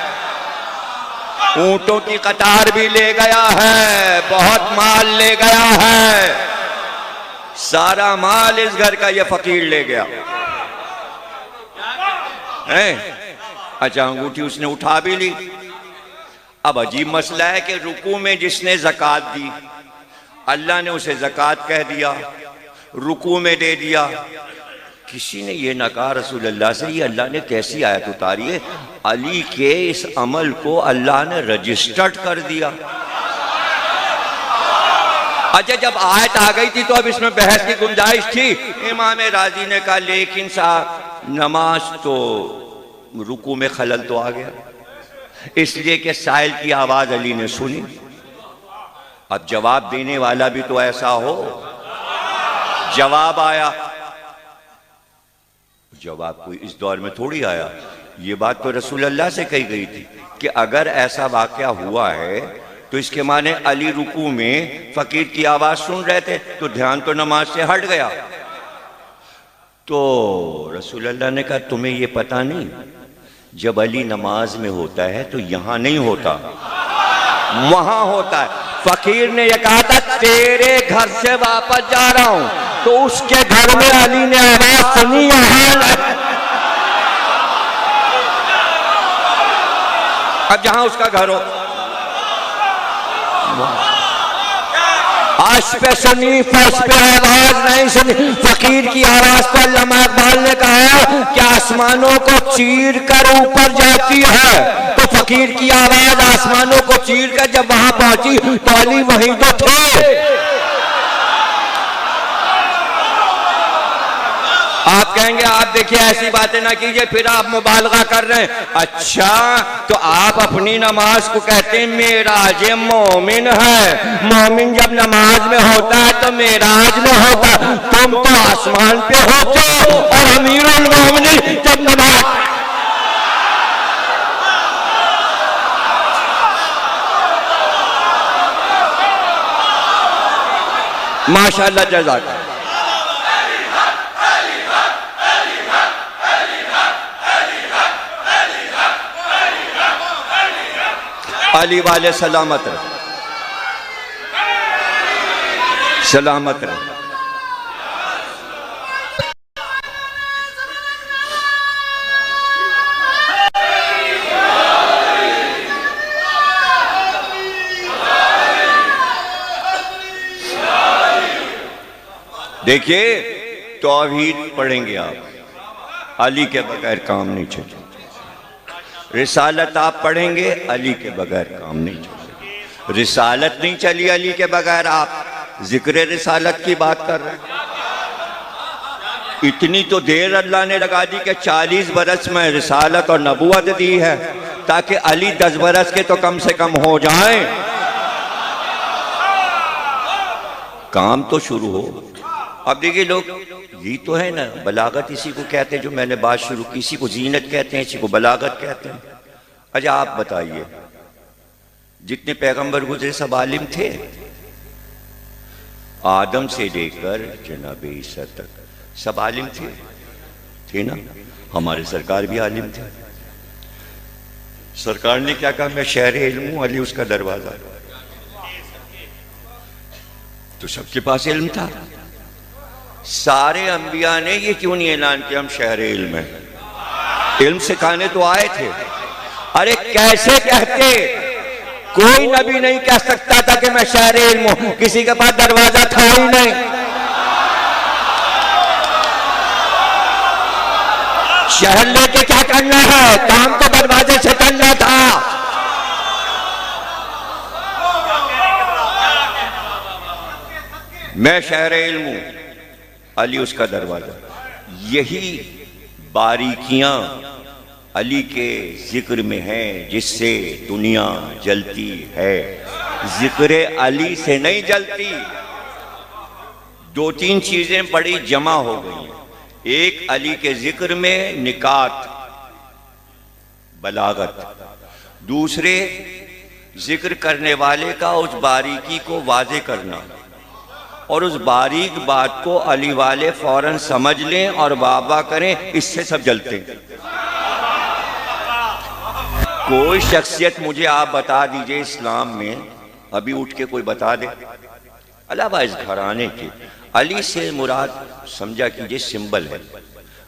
ऊंटों की कतार भी ले गया है, बहुत माल ले गया है, सारा माल इस घर का ये फकीर ले गया है। अच्छा, अंगूठी उसने उठा भी ली। अब अजीब मसला है कि रुकू में जिसने ज़कात दी, अल्लाह ने उसे ज़कात कह दिया, रुकू में दे दिया। किसी ने ये न कहा रसूल अल्लाह से ये अल्लाह ने कैसी आयत उतारी है? अली के इस अमल को अल्लाह ने रजिस्टर्ड कर दिया। अच्छा, जब आयत आ गई थी तो अब इसमें बहस की गुंजाइश थी। इमाम राजी ने कहा लेकिन साहब नमाज तो रुकू में खलल तो आ गया, इसलिए कि साइल की आवाज अली ने सुनी। अब जवाब देने वाला भी तो ऐसा हो जवाब आया। जवाब कोई इस दौर में थोड़ी आया, ये बात तो रसूल अल्लाह से कही गई थी कि अगर ऐसा वाकया हुआ है तो इसके माने अली रुकू में फकीर की आवाज सुन रहे थे तो ध्यान तो नमाज से हट गया। तो रसूल अल्लाह ने कहा तुम्हें ये पता नहीं, जब अली नमाज में होता है तो यहां नहीं होता, वहां होता है। फकीर ने यह कहा था तेरे घर से वापस जा रहा हूं, तो उसके घर में अली ने आवाज सुनी, यहां अब जहां उसका घर हो आश पे सुनी, फर्श पे आवाज नहीं सुनी। फकीर की आवाज पर अल्लामा इकबाल ने कहा कि आसमानों को चीर कर ऊपर जाती है, तो फकीर की आवाज आसमानों को चीर कर जब वहां पहुंची तो अली वहीं तो थे। आप कहेंगे आप देखिए ऐसी बातें ना कीजिए, फिर आप मुबालगा कर रहे हैं। अच्छा, तो आप अपनी नमाज को कहते हैं मेराज मोमिन है। मोमिन जब नमाज में होता है तो मेराज में होता है, तुम तो आसमान पे होते हो और अमीरुल मोमिनीन जब नमाज। माशाअल्लाह, जज़ाक। अली वाले सलामत रहे, सलामत रहे। देखिए तौहीद पढ़ेंगे आप, अली के बगैर काम नहीं चलेगा। रिसालत आप पढ़ेंगे, अली के बगैर काम नहीं चलेगा। रिसालत नहीं चली अली के बगैर, आप जिक्र रिसालत की बात कर रहे हैं। इतनी तो देर अल्लाह ने लगा दी कि 40 बरस में रिसालत और नबूवत दी है ताकि अली 10 बरस के तो कम से कम हो जाएं, काम तो शुरू हो। अब देखिए लोग यही तो है ना, बलागत इसी को कहते हैं जो मैंने बात शुरू की, इसी को जीनत कहते हैं, इसी को बलागत कहते हैं। अच्छा आप बताइए जितने पैगंबर गुजरे सब आलिम थे, आदम से लेकर जनाब ईसा तक सब आलिम थे ना। हमारे सरकार भी आलिम थे। सरकार ने क्या कहा, मैं शहर इल्म हूं, अली उसका दरवाजा। तो सबके पास इल्म था। सारे अंबिया ने ये क्यों नहीं ऐलान किया हम शहर इल्म है? इल्म सिखाने तो आए थे। अरे कैसे कहते? कोई नबी नहीं कह सकता था कि मैं शहर इल्म हूं, किसी के पास दरवाजा था ही नहीं। शहर लेके क्या करना है, काम तो दरवाजे से करना था। मैं शहर इल्म हूं, अली उसका दरवाजा। यही बारीकियां अली के जिक्र में हैं जिससे दुनिया जलती है। जिक्र अली से नहीं जलती। 2-3 चीजें बड़ी जमा हो गई। एक अली के जिक्र में निकात, बलागत। दूसरे जिक्र करने वाले का उस बारीकी को वाजे करना, और उस बारीक बात को अली वाले फौरन समझ लें और वाह करें, इससे सब जलते हैं। कोई शख्सियत मुझे आप बता दीजिए इस्लाम में, अभी उठ के कोई बता दे, अलावा इस घराने के। अली से मुराद समझा कीजिए सिंबल है।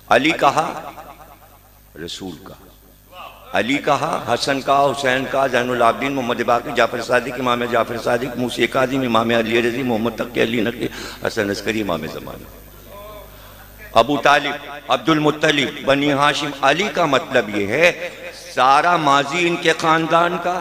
अली कहा रसूल का, अली कहा हसन का, हुसैन का, ज़ैनुल आबिदीन, मोहम्मद बाकी, जाफर सादिक, इमाम जाफर सादिक, मूसी काज़िम, इमाम अली रज़ी, मोहम्मद तकी, अली नकवी, हसन अस्करी, इमाम ज़माना, अबू तालिब, अब्दुल मुत्तलिब, बनी हाशिम। अली का मतलब ये है सारा माजी इनके खानदान का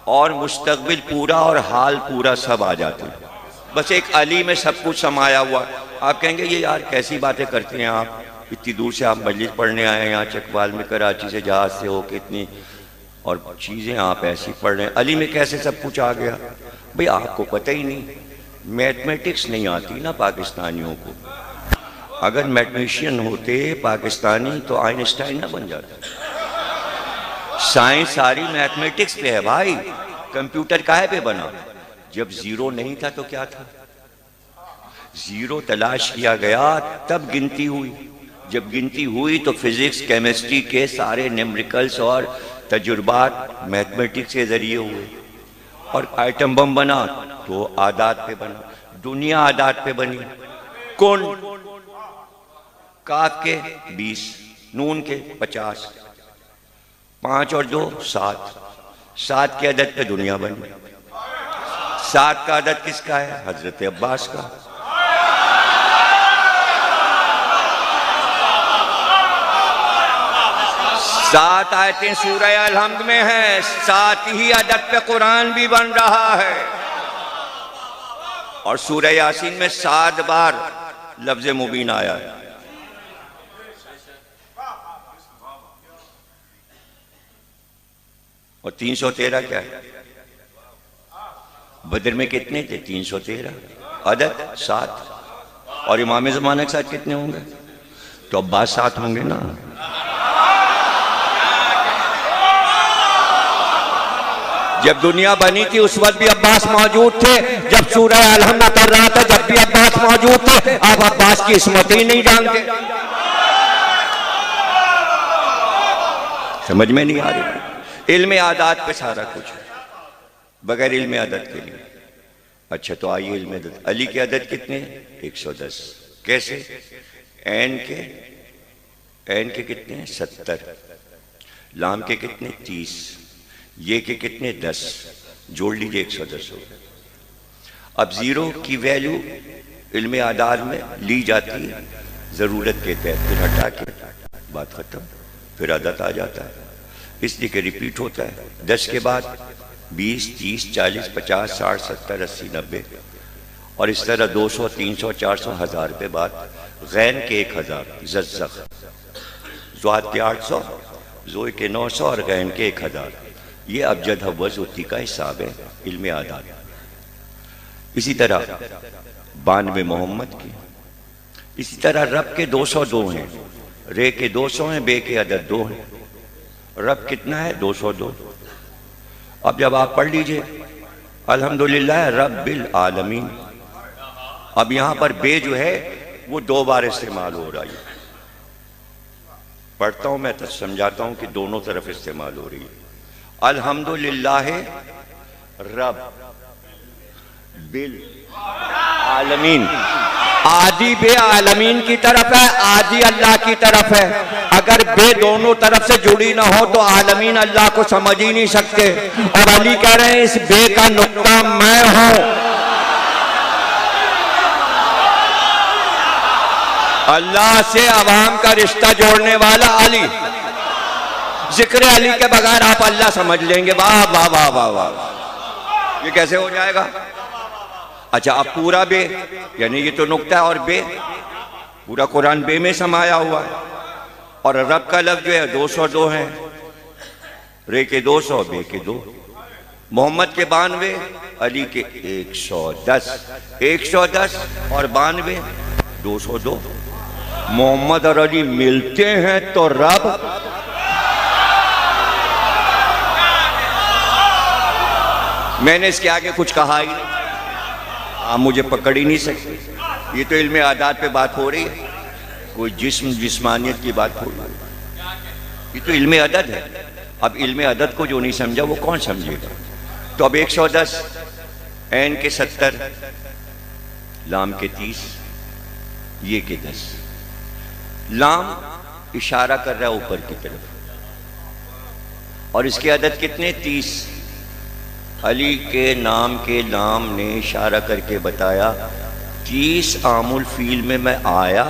और मुस्तकबिल पूरा और हाल पूरा सब आ जाते हैं। बस एक अली में सब कुछ समाया हुआ। आप कहेंगे ये यार कैसी बातें करते हैं आप, इतनी दूर से आप मजलिस पढ़ने आए हैं यहाँ चकवाल में, कराची से जहाज से होके इतनी और चीज़ें आप ऐसी पढ़ रहे हैं, अली में कैसे सब कुछ आ गया? भाई आपको पता ही नहीं। मैथमेटिक्स नहीं आती ना पाकिस्तानियों को। अगर मैथमेटिशियन होते पाकिस्तानी तो आइंस्टाइन ना बन जाता। साइंस सारी मैथमेटिक्स पे है भाई। कंप्यूटर काहे पे बना? जब जीरो नहीं था तो क्या था? जीरो तलाश किया गया, तब गिनती हुई। जब गिनती हुई तो फिजिक्स केमिस्ट्री के सारे न्यूमेरिकल्स और तजुर्बात मैथमेटिक्स के जरिए हुए। और आइटम बम बना तो आदात पे बना। दुनिया आदात पे बनी। कौन? काफ के 20, नून के 50, 5 और 2 7। 7 के अदद पे दुनिया बनी। 7 का अदद किसका है? हजरत अब्बास का। सात आयतें सूरह अल-हम्द में हैं। 7 ही अदद पे कुरान भी बन रहा है। और सूरह यासीन में 7 बार लफ्ज मुबीन आया है। और 313 क्या है? बदर में कितने थे? 313 अदद 7। और इमाम ज़माना के साथ कितने होंगे? तो अब्बास 7 होंगे ना। जब दुनिया बनी थी उस वक्त भी अब्बास मौजूद थे। जब सूरह अल-हम्द उतर रहा था जब भी अब्बास मौजूद थे। आप अब्बास की इस्मत ही नहीं जानते। समझ में नहीं आ रही। इल्म आदात पे सारा कुछ है, बगैर इल्म आदत के लिए। अच्छा तो आइए इल्म आदत। अली के अदद कितने? 110। कैसे? एन के कितने हैं? 70। लाम के कितने? 30। ये के कितने? 10। जोड़ लीजिए 110 हो गया। अब जीरो की वैल्यू इल्म आदाद में ली जाती है जरूरत के तहत, फिर हटा के बात खत्म, फिर आदत आ जाता है। इसलिए कि रिपीट होता है। 10 के बाद 20, 30, 40, 50, 60, 70, 80, 90 और इस तरह 200, 300, 400, 1000 पे बाद गैन के 1000, ज़ज़्ज़क़, ज़ुआद के 800, ज़ोई के 900 और गैन के 1000। ये अबजद हव्वज़ उती का हिसाब है इल्म आदात। इसी तरह 92 मोहम्मद की। इसी तरह रब के 202 हैं, रे के 200 हैं, बे के अदद 2 हैं। रब कितना है? 202। अब जब आप पढ़ लीजिए अल्हम्दुलिल्लाह रब्बिल आलमीन। अब यहां पर बे जो है वो 2 बार इस्तेमाल हो रहा है। पढ़ता हूं मैं तो समझाता हूं कि दोनों तरफ इस्तेमाल हो रही है। अल्हम्दुलिल्लाह रब बिल आलमीन। आदि बे आलमीन की तरफ है, आदि अल्लाह की तरफ है। अगर बे दोनों तरफ से जुड़ी ना हो तो आलमीन अल्लाह को समझ ही नहीं सकते। और अली कह रहे हैं इस बे का नुक्ता मैं हूं। अल्लाह से अवाम का रिश्ता जोड़ने वाला अली। जिक्र अली के बगैर आप अल्लाह समझ लेंगे। वाह वाह वाह वाह वाह, ये कैसे हो जाएगा? अच्छा अब पूरा बे, यानी ये तो नुक्ता है और बे, पूरा कुरान बे में समाया हुआ है। और रब का लफ्ज जो है 202 है, रे के 200, बे के 2। मोहम्मद के 92, अली के 110। 110 और 92, 202। मोहम्मद और अली मिलते हैं तो रब। मैंने इसके आगे कुछ कहा ही नहीं, आप मुझे पकड़ ही नहीं सकते। ये तो इल्म आदात पे बात हो रही है, कोई जिस्मानियत की बात हो रही है। ये तो इल्म अदद है। अब इल्म अदद को जो नहीं समझा वो कौन समझेगा? तो अब 110, एन के 70, लाम के 30, ये के 10। लाम इशारा कर रहा है ऊपर की तरफ और इसके अदद कितने? 30। अली के नाम के लाम ने इशारा करके बताया 30 आमुल फील में मैं आया।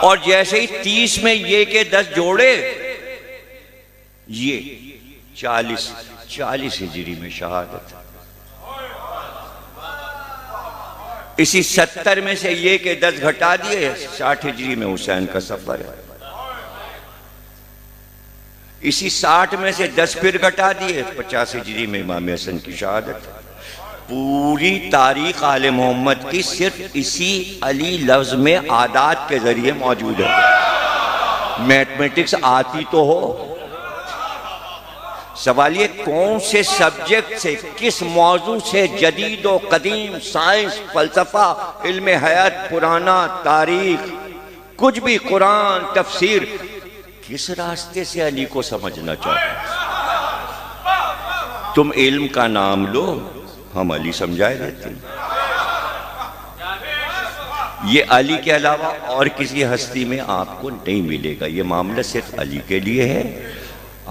और जैसे ही 30 में ये के 10 जोड़े, ये 40 हिजरी में शहादत। इसी 70 में से ये के 10 घटा दिए, 60 हिजरी में हुसैन का सफर है। इसी 60 में से 10 फिर घटा दिए, 50 हिजरी में इमाम हसन की शहादत। पूरी तारीख आले मोहम्मद की सिर्फ इसी अली लफ्ज में आदात के जरिए मौजूद है। मैथमेटिक्स आती तो हो। सवाल ये कौन से सब्जेक्ट से, किस मौजू से जदीद व कदीम, साइंस, फलसफा, इल्म हयात, पुराना, तारीख, कुछ भी, कुरान, तफसीर, किस रास्ते से अली को समझना चाहते हैं? तुम इल्म का नाम लो, हम अली समझाए देते हैं। ये अली के अलावा और किसी हस्ती में आपको नहीं मिलेगा। ये मामला सिर्फ अली के लिए है।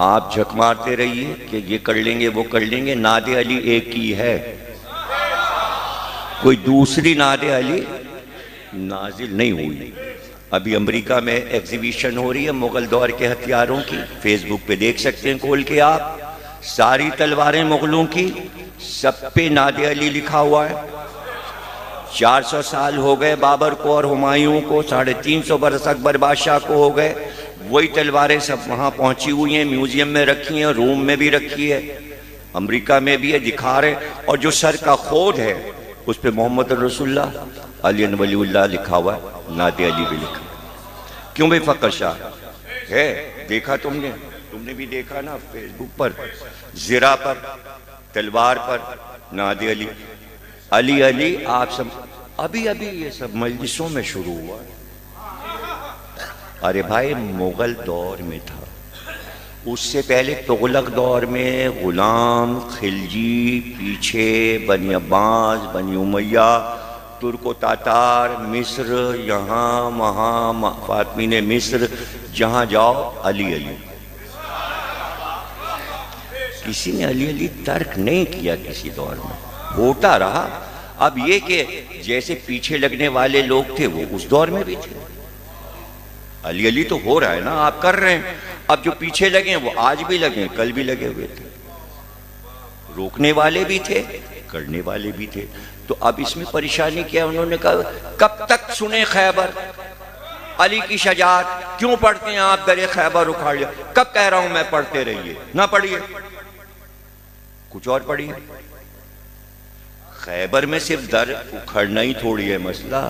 आप झक मारते रहिए कि ये कर लेंगे, वो कर लेंगे। नादे अली एक ही है, कोई दूसरी नादे अली नाजिल नहीं हुई। अभी अमेरिका में एग्जीबिशन हो रही है मुगल दौर के हथियारों की, फेसबुक पे देख सकते हैं खोल के आप। सारी तलवारें मुगलों की, सब पे नादे अली लिखा हुआ है। 400 साल हो गए बाबर को और हुमायूं को, 350 बरस अकबर बादशाह को हो गए। वही तलवारें सब वहाँ पहुँची हुई हैं, म्यूजियम में रखी हैं, रोम में भी रखी है, अमेरिका में भी है, दिखा रहे। और जो सर का खोद है उस पर मोहम्मद रसूलुल्लाह अली वलीउल्लाह लिखा हुआ है, नादे अली भी लिखा। क्यों भाई फकर शाह है? देखा तुमने भी देखा ना फेसबुक पर, जिरा पर, तलवार पर नादे अली, अली अली। आप सब अभी अभी ये सब मजलिसों में शुरू हुआ। अरे भाई मुगल दौर में था, उससे पहले तुगलक दौर में गुलाम, खिलजी, पीछे बनी अब्बास, बनी उमैया, तुर्को तातार, मिस्र, यहाँ वहाँ, फातमीने मिस्र, जहाँ जाओ अली अली। किसी ने अली अली तर्क नहीं किया किसी दौर में, होता रहा। अब ये कि जैसे पीछे लगने वाले लोग थे वो उस दौर में भी थे। अली अली तो हो रहा है ना, आप कर रहे हैं। अब जो पीछे लगे वो आज भी लगे, कल भी लगे हुए थे। रोकने वाले भी थे, करने वाले भी थे। तो अब इसमें परेशानी क्या है? उन्होंने कहा कब तक सुने खैबर, अली की शजात क्यों पढ़ते हैं आप? दरे खैबर उखाड़ लिया। कब कह रहा हूं मैं पढ़ते रहिए, ना पढ़िए, कुछ और पढ़िए। खैबर में सिर्फ दर उखड़ना ही थोड़ी है मसला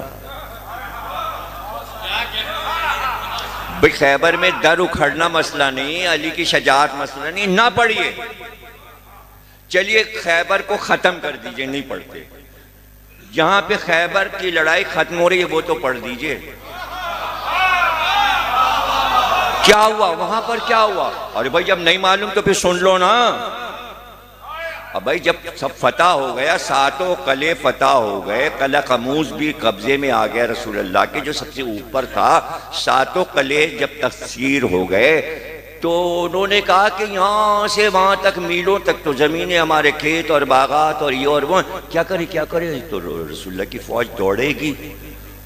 भाई। खैबर में दर उखड़ना मसला नहीं, अली की शजात मसला नहीं, ना पढ़िए। चलिए खैबर को खत्म कर दीजिए, नहीं पढ़ते। जहां पे खैबर की लड़ाई खत्म हो रही है वो तो पढ़ दीजिए। क्या हुआ वहां पर, क्या हुआ? अरे भाई जब नहीं मालूम तो फिर सुन लो ना। अब भाई जब सब फतह हो गया, सातों कले फतह हो गए, कला कमूज भी कब्जे में आ गया रसूलुल्लाह के जो सबसे ऊपर था, सातों कले जब तस्सीर हो गए तो उन्होंने कहा कि यहाँ से वहाँ तक, मीलों तक तो ज़मीनें, हमारे खेत और बागात और ये और वो, क्या करे क्या करे? तो रसूलुल्लाह की फौज दौड़ेगी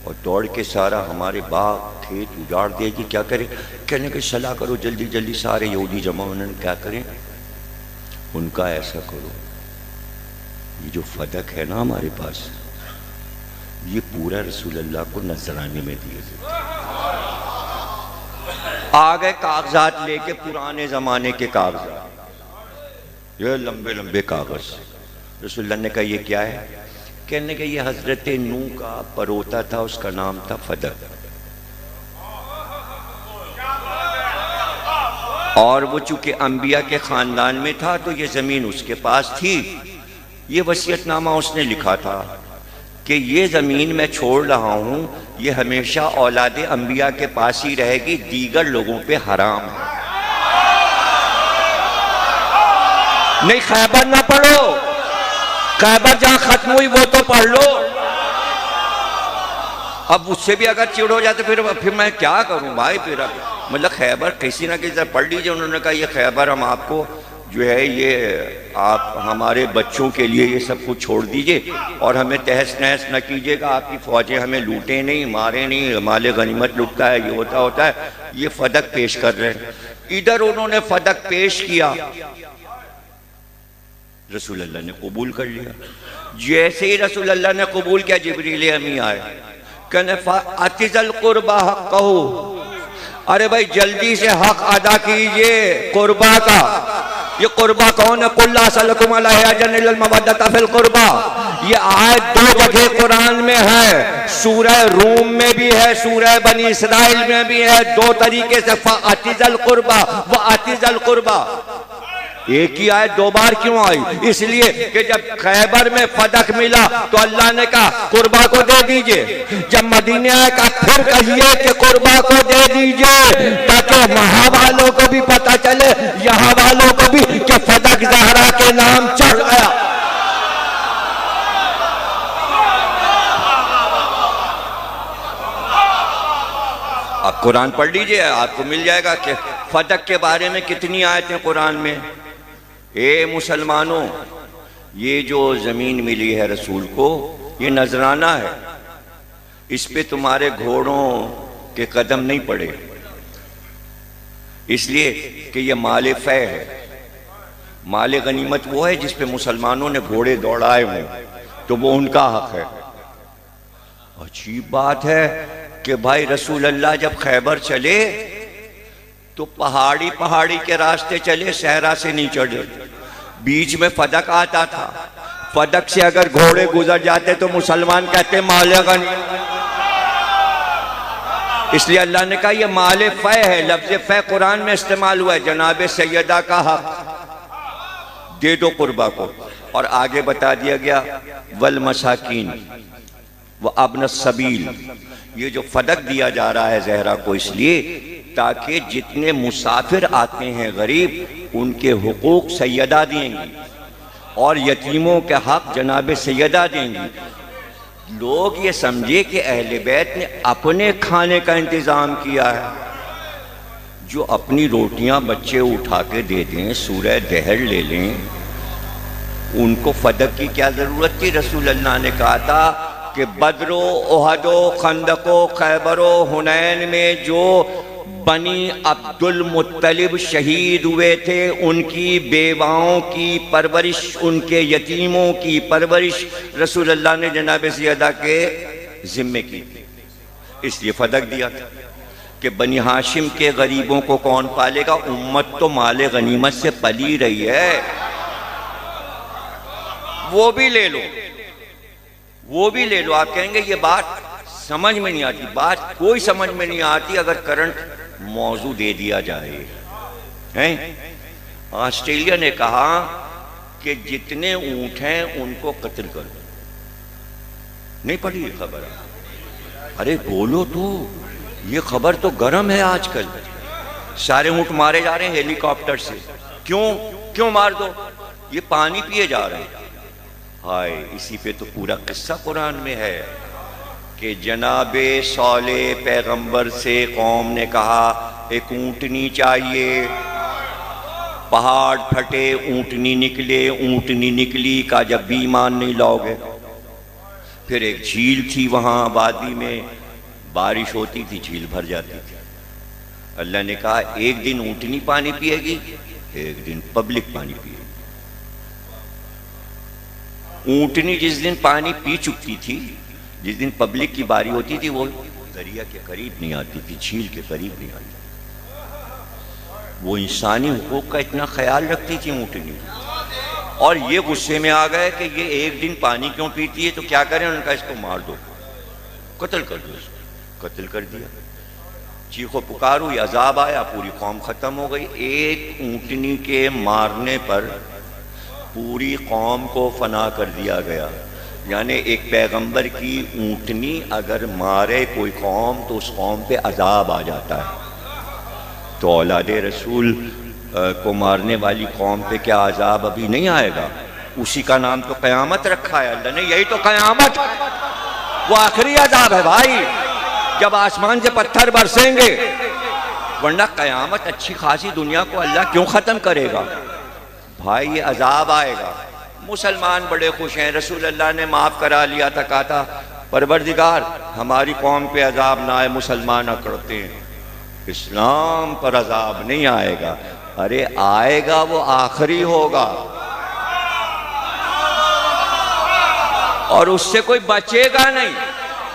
और दौड़ के सारा हमारे बाग खेत उजाड़ देगी, क्या करे? कहने की सलाह करो जल्दी जल्दी, सारे यहूदी जमा। उन्होंने क्या करें? उनका ऐसा करो, ये जो फदक है ना हमारे पास, ये पूरा रसूलुल्लाह को नजराने में दिए थे। आ गए कागजात लेके, पुराने जमाने के कागजात, ये लंबे लंबे कागज। रसूलुल्लाह ने कहा ये क्या है? कहने के ये हजरत नूह का परोता था, उसका नाम था फदक, और वो चूंकि अंबिया के खानदान में था तो ये जमीन उसके पास थी। ये वसीयतनामा उसने लिखा था कि ये जमीन मैं छोड़ रहा हूं, ये हमेशा औलादे अंबिया के पास ही रहेगी, दीगर लोगों पे हराम है। नहीं खैबर ना पढ़ो, खैबर जहां खत्म हुई वो तो पढ़ लो। अब उससे भी अगर चिड़ हो जाते फिर मैं क्या करूं भाई? फिर मतलब खैबर किसी ना किसी तरह पढ़ लीजिए। उन्होंने कहा ये खैबर हम आपको जो है ये आप हमारे बच्चों के लिए ये सब कुछ छोड़ दीजिए और हमें तहस नहस न कीजिएगा, आपकी फौजें हमें लूटें नहीं, मारे नहीं, माले गनीमत लुटता है, ये होता है। ये फदक पेश कर रहे हैं। इधर उन्होंने फदक पेश किया, रसूलुल्लाह ने कबूल कर लिया। जैसे ही रसूलुल्लाह ने कबूल किया, जिब्रील अमी आए, कहने अतिजल कुर्बा हक़्क़हू, अरे भाई जल्दी से हक अदा कीजिए कुर्बा का। ये कुर्बा कौन है? कुल्ला सलकुम अलैहि अजरन इल्लल मवद्दता फिल कुर्बा। ये आयत 2 जगह कुरान में है, सूरह रूम में भी है, सूरह बनी इसराइल में भी है, 2 तरीके से, फअतिज़ल कुर्बा व अतिज़ल कुर्बा। एक ही आयत 2 बार क्यों आई? इसलिए कि जब खैबर में फदक मिला तो अल्लाह ने कहा कुर्बा को दे दीजिए। जब मदीने आया कहा फिर कहिए कि कुर्बा को दे दीजिए, ताकि वहां वालों को भी पता चले, यहाँ वालों को भी, कि फदक ज़हरा के नाम चढ़ गया। आप कुरान पढ़ लीजिए, आपको मिल जाएगा कि फदक के बारे में कितनी आयतें कुरान में। ए मुसलमानों, ये जो जमीन मिली है रसूल को, ये नजराना है, इस पे तुम्हारे घोड़ों के कदम नहीं पड़े, इसलिए कि ये माले फै है। माले गनीमत वो है जिस पे मुसलमानों ने घोड़े दौड़ाए हों, तो वो उनका हक है। अजीब बात है कि भाई रसूल अल्लाह जब खैबर चले तो पहाड़ी पहाड़ी के रास्ते चले, सहरा से नहीं चढ़े, बीच में फदक आता था। फदक से अगर घोड़े गुजर जाते तो मुसलमान कहते माले गनीमत। इसलिए अल्लाह ने कहा ये माले फै है। लफ्ज फै कुरान में इस्तेमाल हुआ है, जनाब सैयदा का हक दे दो कुर्बा को। और आगे बता दिया गया वल मसाकीन व अब्न सबील। ये जो फदक दिया जा रहा है ज़हरा को, इसलिए ताकि जितने मुसाफिर आते हैं गरीब, उनके हुकूक सैयदा देंगी और यतीमों के हक जनाब सैयदा देंगी। लोग ये समझे कि अहले बैत ने अपने खाने का इंतज़ाम किया है। जो अपनी रोटियां बच्चे उठा के दे दें, सूरह दहर ले लें, उनको फदक की क्या ज़रूरत थी? रसूल अल्लाह ने कहा था कि बदरो, ओहदो, खंदको, खैबरो, हुनैन में जो बनी अब्दुल मुत्तलिब शहीद हुए थे, उनकी बेवाओं की परवरिश, उनके यतीमों की परवरिश रसूल अल्लाह ने जनाब सैयदा के जिम्मे की थी। इसलिए फदक दिया था कि बनी हाशिम के गरीबों को कौन पालेगा? उम्मत तो माले गनीमत से पली रही है, वो भी ले लो, वो भी ले लो। आप कहेंगे ये बात समझ में नहीं आती। बात कोई समझ में नहीं आती अगर करंट मौजू दे दिया जाए। हैं? ऑस्ट्रेलिया ने कहा कि जितने ऊंट हैं उनको कत्ल कर दो। नहीं पढ़ी ये खबर? अरे बोलो तो, ये खबर तो गर्म है आजकल। सारे ऊंट मारे जा रहे हैं हेलीकॉप्टर से। क्यों मार दो? ये पानी पिए जा रहे हैं। हाय, इसी पे तो पूरा किस्सा कुरान में है कि जनाबे सौले पैगंबर से कौम ने कहा एक ऊँटनी चाहिए। पहाड़ फटे, ऊँटनी निकले, ऊँटनी निकली का जब भी ईमान नहीं लाओगे। फिर एक झील थी वहाँ वादी में, बारिश होती थी, झील भर जाती थी। अल्लाह ने कहा एक दिन ऊँटनी पानी पिएगी, एक दिन पब्लिक पानी पिएगी। ऊँटनी जिस दिन पानी पी चुकी थी, जिस दिन पब्लिक की बारी होती थी, वो दरिया के करीब नहीं आती थी, झील के करीब नहीं आती। वो इंसानी हुकूक का इतना ख्याल रखती थी ऊँटनी। और ये गुस्से में आ गए कि ये एक दिन पानी क्यों पीती है, तो क्या करें? उन्होंने कहा इसको मार दो, कत्ल कर दो इसको। कत्ल कर दिया। चीखो पुकार हुई, अजाब आया, पूरी कौम खत्म हो गई। एक ऊँटनी के मारने पर पूरी कौम को फना कर दिया गया। यानी एक पैगंबर की ऊँटनी अगर मारे कोई कौम तो उस कौम पे अजाब आ जाता है। तो औलाद रसूल को मारने वाली कौम पे क्या अजाब अभी नहीं आएगा? उसी का नाम तो क़यामत रखा है अल्लाह ने। यही तो क़यामत, वो आखिरी अजाब है भाई, जब आसमान से पत्थर बरसेंगे। वरना क़यामत अच्छी खासी दुनिया को अल्लाह क्यों ख़त्म करेगा भाई? ये अजाब आएगा। मुसलमान बड़े खुश हैं, रसूल अल्लाह ने माफ़ करा लिया था। कहा था परवरदिगार हमारी कौम पे अजाब ना आए, मुसलमान अकड़ते हैं, इस्लाम पर अजाब नहीं आएगा। अरे आएगा, वो आखिरी होगा और उससे कोई बचेगा नहीं।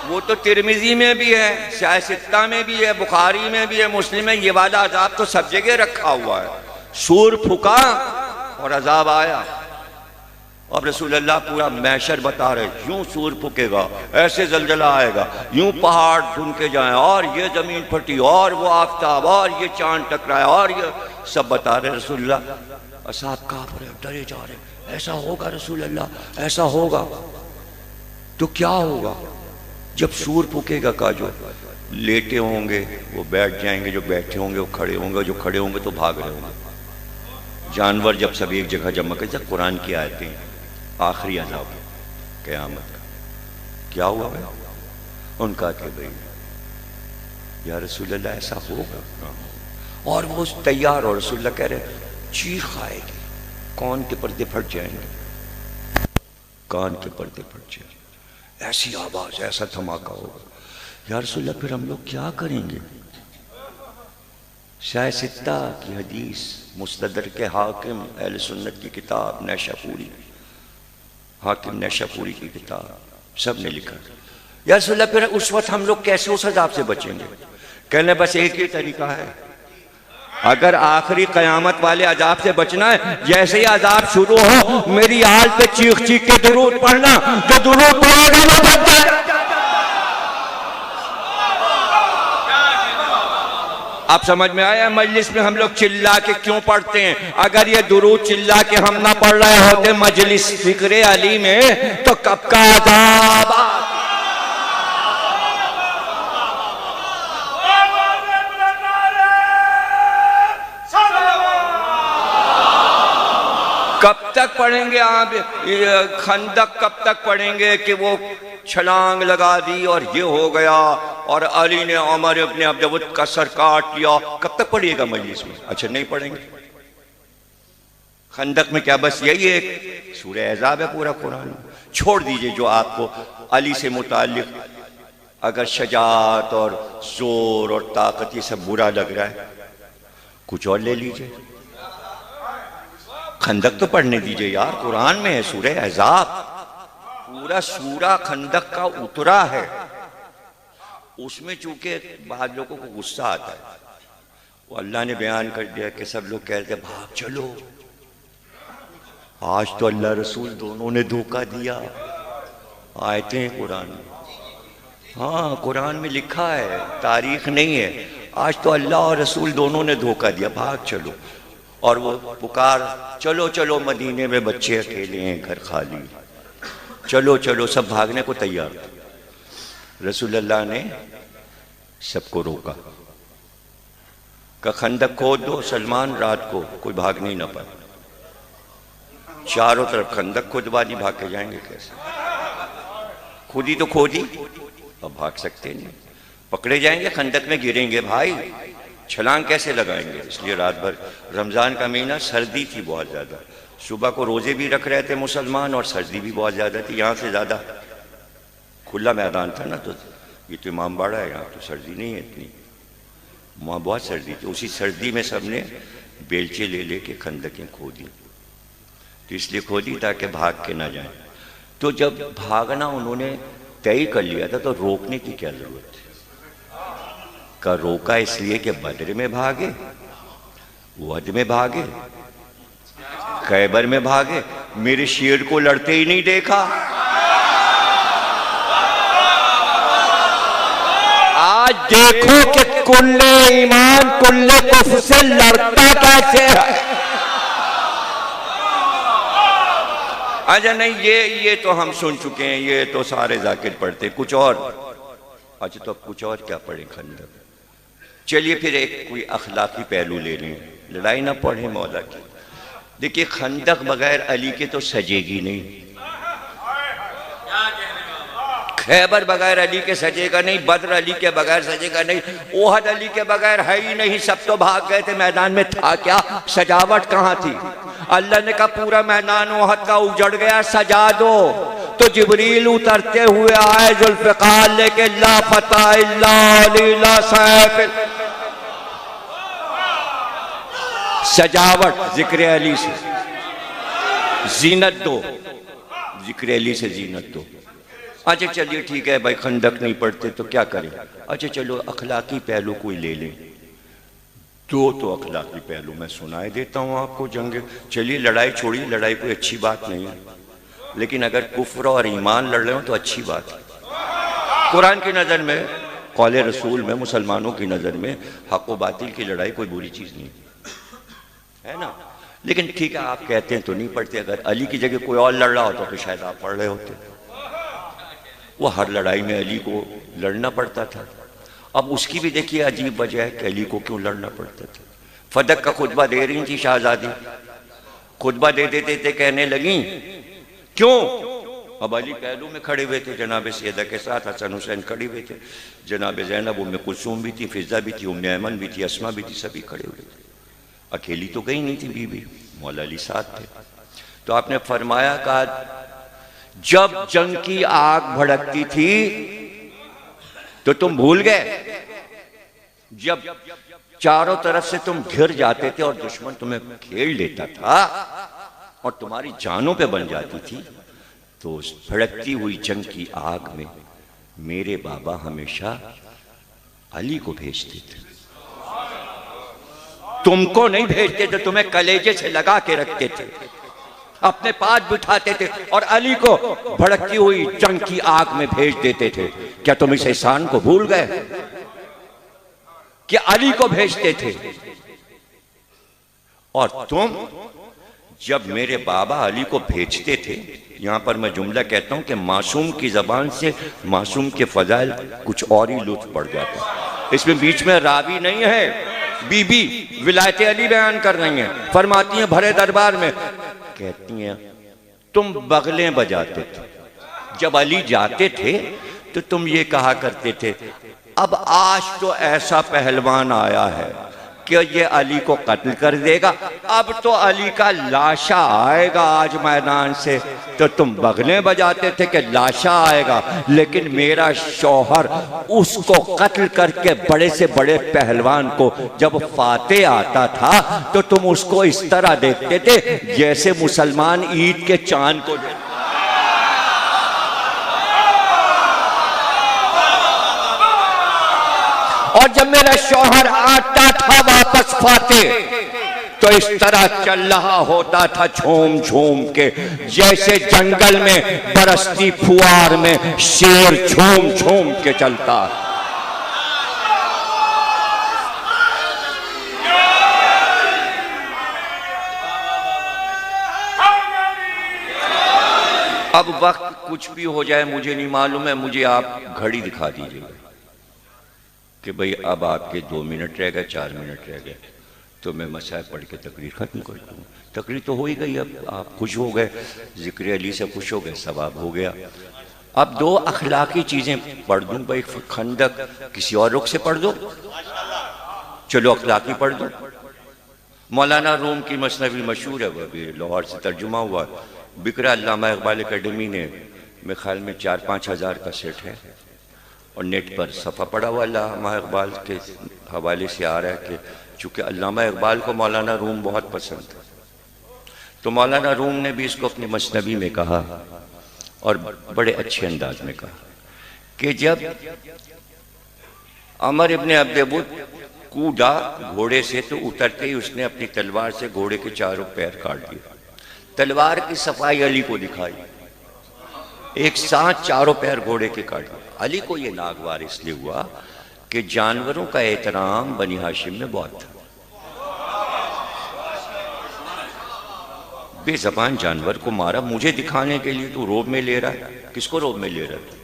वो तो तिरमिजी में भी है, शायसित्ता में भी है, बुखारी में भी है, मुस्लिम में। ये वाला अजाब तो सब जगह रखा हुआ है। सूर फूका और अजाब आया। अब रसूलुल्लाह पूरा मैशर बता रहे, यूं सूर फूकेगा, ऐसे जलजला आएगा, यूं पहाड़ ढूंढ जाए, और ये जमीन फटी, और वो आफताब, और ये चांद टकराया, और ये सब बता रहे रसूलुल्लाह। असहाब कांप रहे, डरे जा रहे, ऐसा होगा रसूलुल्लाह, ऐसा होगा। तो क्या होगा? जब सूर फूकेगा का, जो लेटे होंगे वो बैठ जाएंगे, जो बैठे होंगे वो खड़े होंगे, जो खड़े होंगे तो भाग रहे होंगे। जानवर जब सब एक जगह जमा कर, जब कुरान की आयतें, आखिरी अज़ाब क़यामत का क्या हुआ भाई? उनका कि भाई या रसूलल्लाह ऐसा होगा, और वो तैयार, और रसूलल्लाह कह रहे चीख आएगी, कान के पर्दे फट जाएंगे, कान के पर्दे फट जाएंगे, ऐसी आवाज, ऐसा धमाका होगा। या रसूलल्लाह फिर हम लोग क्या करेंगे? शायसित्ता की हदीस, मुस्तदरक के हाकिम, अहले सुन्नत की किताब, नैशापुरी, हाकिम नैशापुरी की किताब, सब ने लिखा। या रसूलल्लाह फिर उस वक्त हम लोग कैसे उस अजाब से बचेंगे? कहने बस एक ही तरीका है, अगर आखिरी कयामत वाले अजाब से बचना है, जैसे ही अजाब शुरू हो मेरी हाल पे चीख चीख के दुरूद पढ़ना, जो दुरूद पढ़ेगा वो बच जाए। आप समझ में आया मजलिस में हम लोग चिल्ला के क्यों पढ़ते हैं? अगर ये दुरूद चिल्ला के हम ना पढ़ रहे होते मजलिस फिक्रे अली में, तो कब का अजाब। कब तक पढ़ेंगे आप खंदक? कब तक पढ़ेंगे कि वो छलांग लगा दी और ये हो गया, और अली ने उमर इब्न अब्दुल का सर काट लिया? कब तक पढ़िएगा मजलिस में? अच्छा नहीं पढ़ेंगे। खंदक में क्या बस यही एक सूरह अहज़ाब है पूरा कुरान? छोड़ दीजिए जो आपको अली से मुताल्लिक अगर शजाअत और जोर और ताकत ये सब बुरा लग रहा है, कुछ और ले लीजिए। खंदक तो पढ़ने दीजिए यार, कुरान में है सूरह अहज़ाब, पूरा सूरा खंदक का उतरा है। उसमें चूंकि बाद लोगों को गुस्सा आता है, वो अल्लाह ने बयान कर दिया कि सब लोग कहते भाग चलो, आज तो अल्लाह रसूल दोनों ने धोखा दिया। आयतें हैं कुरान में, हाँ कुरान में लिखा है, तारीख नहीं है। आज तो अल्लाह और रसूल दोनों ने धोखा दिया, भाग चलो। और वो पुकार, चलो चलो मदीने में बच्चे अकेले हैं, घर खाली, चलो चलो, सब भागने को तैयार। रसूलुल्लाह ने सबको रोका, का खंदक खोद दो सलमान, रात को कोई भाग नहीं ना पाए। चारों तरफ खंदक खुदवा दी, भाग के जाएंगे कैसे? खुदी तो खोदी, अब भाग सकते नहीं, पकड़े जाएंगे, खंदक में गिरेंगे भाई, छलांग कैसे लगाएंगे? इसलिए रात भर, रमज़ान का महीना, सर्दी थी बहुत ज़्यादा, सुबह को रोज़े भी रख रहे थे मुसलमान, और सर्दी भी बहुत ज़्यादा थी। यहाँ से ज़्यादा खुला मैदान था ना, तो ये तो इमामबाड़ा है, यहाँ तो सर्दी नहीं है इतनी, वहाँ बहुत सर्दी थी। उसी सर्दी में सब ने बेलचे ले ले के खंदकें खोदी, तो इसलिए खोदी ताकि भाग के ना जाए। तो जब भागना उन्होंने तय कर लिया था, तो रोकने की क्या ज़रूरत है? का रोका इसलिए कि बदर में भागे, वद में भागे, खैबर में भागे, मेरे शेर को लड़ते ही नहीं देखा। आज देखो कि कुल्ले ईमान कुल्ले कुफ्र से लड़ता कैसे है। अच्छा नहीं, ये तो हम सुन चुके हैं, ये तो सारे जाकिर पढ़ते, कुछ और। अच्छा तो कुछ और क्या पढ़े खंदक? चलिए फिर एक कोई अखलाकी पहलू ले लें, लड़ाई ना पढ़े मौला की। देखिए खंदक बगैर अली के तो सजेगी नहीं, खैबर बगैर अली के सजेगा नहीं, बद्र अली के बगैर सजेगा नहीं, ओहद अली के बगैर है ही नहीं। सब तो भाग गए थे, मैदान में था क्या? सजावट कहाँ थी? अल्लाह ने कहा पूरा मैदान ओहद का उजड़ गया, सजा दो। तो जिब्रील उतरते हुए आए जुल्फ़िकार लेके, ला फता इल्ला अली ला सैफ। सजावट जिक्र अली से, जीनत दो, जिक्र अली से जीनत दो। अच्छा चलिए ठीक है भाई, खंदक नहीं पढ़ते तो क्या करें? अच्छा चलो अखलाकी पहलू कोई ले लें। तो अखलाकी पहलू मैं सुनाए देता हूँ आपको। जंग, चलिए लड़ाई छोड़िए, लड़ाई कोई अच्छी बात नहीं है, लेकिन अगर कुफ्र और ईमान लड़ रहे हो तो अच्छी बात है। कुरान की नज़र में, कौले रसूल में, मुसलमानों की नज़र में हक व बातिल की लड़ाई कोई बुरी चीज़ नहीं है ना। लेकिन ठीक है, आप कहते हैं तो नहीं पढ़ते। अगर अली की जगह कोई और लड़ रहा होता तो शायद आप पढ़ रहे होते। वो हर लड़ाई में अली को लड़ना पड़ता था। अब उसकी भी देखिए अजीब वजह है कि अली को क्यों लड़ना पड़ता था। फदक का खुतबा दे रही थी शहजादी, खुतबा दे देते थे, कहने लगी क्यों? अब अली पहलू में खड़े हुए थे जनाब सैयदा के साथ, हसन हुसैन खड़े हुए थे, जनाब ज़ैनब, उम्मे कुलसूम भी थी, फिजा भी थी, उम्मे ऐमन भी थी, अस्मा भी थी, सभी खड़े हुए थे। अकेली तो गई नहीं थी बीबी, मौला अली साथ थे। तो आपने फरमाया, कहा जब जंग की आग भड़कती थी तो तुम भूल गए, जब चारों तरफ से तुम घिर जाते थे और दुश्मन तुम्हें घेर लेता था और तुम्हारी जानों पे बन जाती थी, तो उस भड़कती हुई जंग की आग में मेरे बाबा हमेशा अली को भेजते थे, तुमको नहीं भेजते थे। तुम्हें कलेजे से लगा के रखते थे, अपने पास बिठाते थे और अली को भड़कती हुई जंग की आग में भेज देते थे। क्या तुम इस एहसान को भूल गए कि अली को भेजते थे? और तुम जब मेरे बाबा अली को भेजते थे, यहां पर मैं जुमला कहता हूं कि मासूम की जबान से मासूम के फजाइल कुछ और ही लुत्फ पड़ जाता है। इसमें बीच में रावी नहीं है, बीबी विलायत अली बयान कर रही हैं। फरमाती हैं भरे दरबार में, कहती हैं तुम बगलें बजाते थे, जब अली जाते थे तो तुम ये कहा करते थे, अब आज तो ऐसा पहलवान आया है कि ये अली को कत्ल कर देगा, अब तो अली का लाशा आएगा आज मैदान से। तो तुम बगलें बजाते थे कि लाशा आएगा, लेकिन मेरा शौहर उसको कत्ल करके बड़े से बड़े पहलवान को जब फाते आता था तो तुम उसको इस तरह देखते थे जैसे मुसलमान ईद के चांद को। और जब मेरा शौहर आता था वापस फाते तो इस तरह चल रहा होता था झूम झूम के, जैसे जंगल में बरसती फुआर में शेर झूम झूम के चलता। अब वक्त कुछ भी हो जाए मुझे नहीं मालूम है, मुझे आप घड़ी दिखा दीजिएगा कि भाई अब आपके 2 मिनट रह गए, 4 मिनट रह गए, तो मैं मसाइल पढ़ के तकरीर ख़त्म कर दूँ। तकरीर तो हो ही गई, अब आप खुश हो गए, ज़िक्र अली से खुश हो गए, सवाब हो गया। अब 2 अखलाकी चीज़ें पढ़ दूँ भाई, खंदक किसी और रुख से पढ़ दो, चलो अखलाकी पढ़ दो। मौलाना रूम की मसनवी मशहूर है, वह अभी लाहौर से तर्जुमा हुआ, बिकरा अल्लामा इकबाल एकेडमी ने, मेरे ख्याल में 4-5 हज़ार का सेट है और नेट पर सफ़ा पड़ा हुआ अल्लामा इकबाल के हवाले से आ रहा है कि चूँकि अल्लामा इकबाल को मौलाना रूम बहुत पसंद है, तो मौलाना रूम ने भी इसको अपनी मसनवी में कहा और बड़े अच्छे अंदाज में कहा कि जब अमर इब्ने अब्दुल कूदा घोड़े से तो उतरते ही उसने अपनी तलवार से घोड़े के चारों पैर काट दिए। तलवार की सफाई अली को दिखाई, एक साथ चारों पैर घोड़े के काट दिए। अली को यह नागवार इसलिए हुआ कि जानवरों का एहतराम बनी हाशिम में बहुत था। बेज़बान जानवर को मारा मुझे दिखाने के लिए, तू रोब में ले रहा है, किसको रोब में ले रहा है?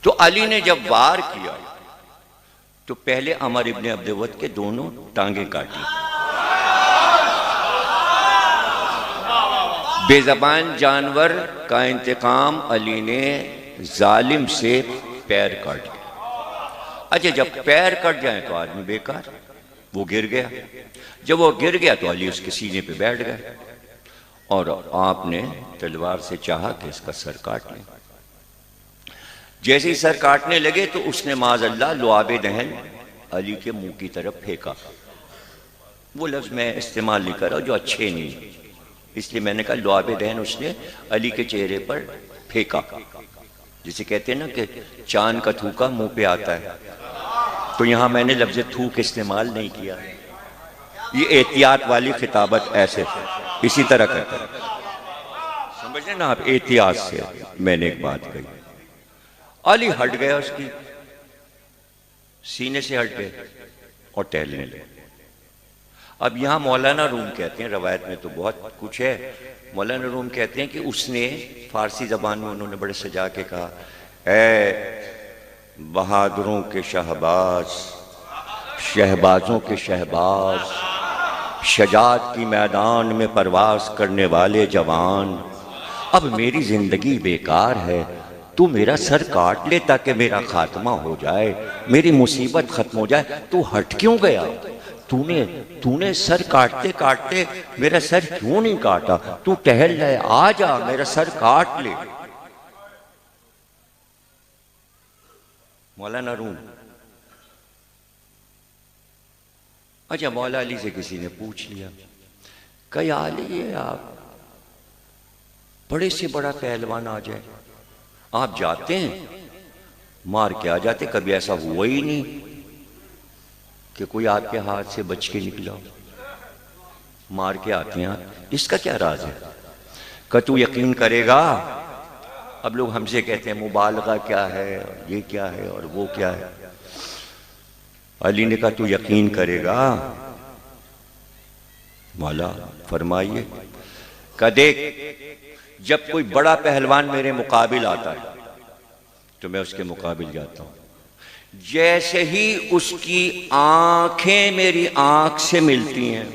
तो अली ने जब वार किया तो पहले अमर इब्ने अब्दुल के दोनों टांगे काटी। बेज़बान जानवर का इंतकाम अली ने जालिम से पैर काट दिया। अच्छा, जब पैर कट जाए तो आदमी बेकार, वो गिर गया। जब वो गिर गया तो अली उसके सीने पे बैठ गए और आपने तलवार से चाहा कि इसका सर काट लें। जैसे ही सर काटने लगे तो उसने माज़अल्लाह लुआबे दहन अली के मुंह की तरफ फेंका। वो लफ्ज़ मैं इस्तेमाल नहीं कर रहा जो अच्छे नहीं, इसलिए मैंने कहा लुआबे दहन उसने अली के चेहरे पर फेंका। जिसे कहते हैं ना कि चांद का थूका मुंह पे आता है, तो यहां मैंने लफ्ज़ थूक इस्तेमाल नहीं किया। ये एहतियात वाली खिताबत ऐसे इसी तरह करता है, समझे ना आप, एहतियात से मैंने एक बात कही। अली हट गया, उसकी सीने से हट गए और टहलने लगे। अब यहां मौलाना रूम कहते हैं, रवायत में तो बहुत कुछ है, मौलाना रूम कहते हैं कि उसने फारसी जबान में उन्होंने बड़े सजा के कहा, ए बहादुरों के शहबाज, शहबाजों के शहबाज, शजात की मैदान में परवाज करने वाले जवान, अब मेरी जिंदगी बेकार है, तू मेरा सर काट ले ताकि मेरा खात्मा हो जाए, मेरी मुसीबत खत्म हो जाए। तू हट क्यों गया? तूने सर काटते काटते मेरा सर क्यों नहीं काटा? तू टहल जाए, आ जा, मेरा सर काट ले। मौलाना रूम। अच्छा, मौला अली से किसी ने पूछ लिया, कई आली है आप, बड़े से बड़ा पहलवान आ जाए, आप जाते हैं मार के आ जाते, कभी ऐसा हुआ ही नहीं कि कोई आपके हाथ से बच के निकला, मार के आते हैं, इसका क्या राज है? का तू यकीन करेगा? अब लोग हमसे कहते हैं मुबालगा क्या है, ये क्या है और वो क्या है। अली ने कहा तू यकीन करेगा? मौला फरमाइए। का देख, जब कोई बड़ा पहलवान मेरे मुकाबिल आता है तो मैं उसके मुकाबिल जाता हूं, जैसे ही उसकी आंखें मेरी आंख से मिलती हैं,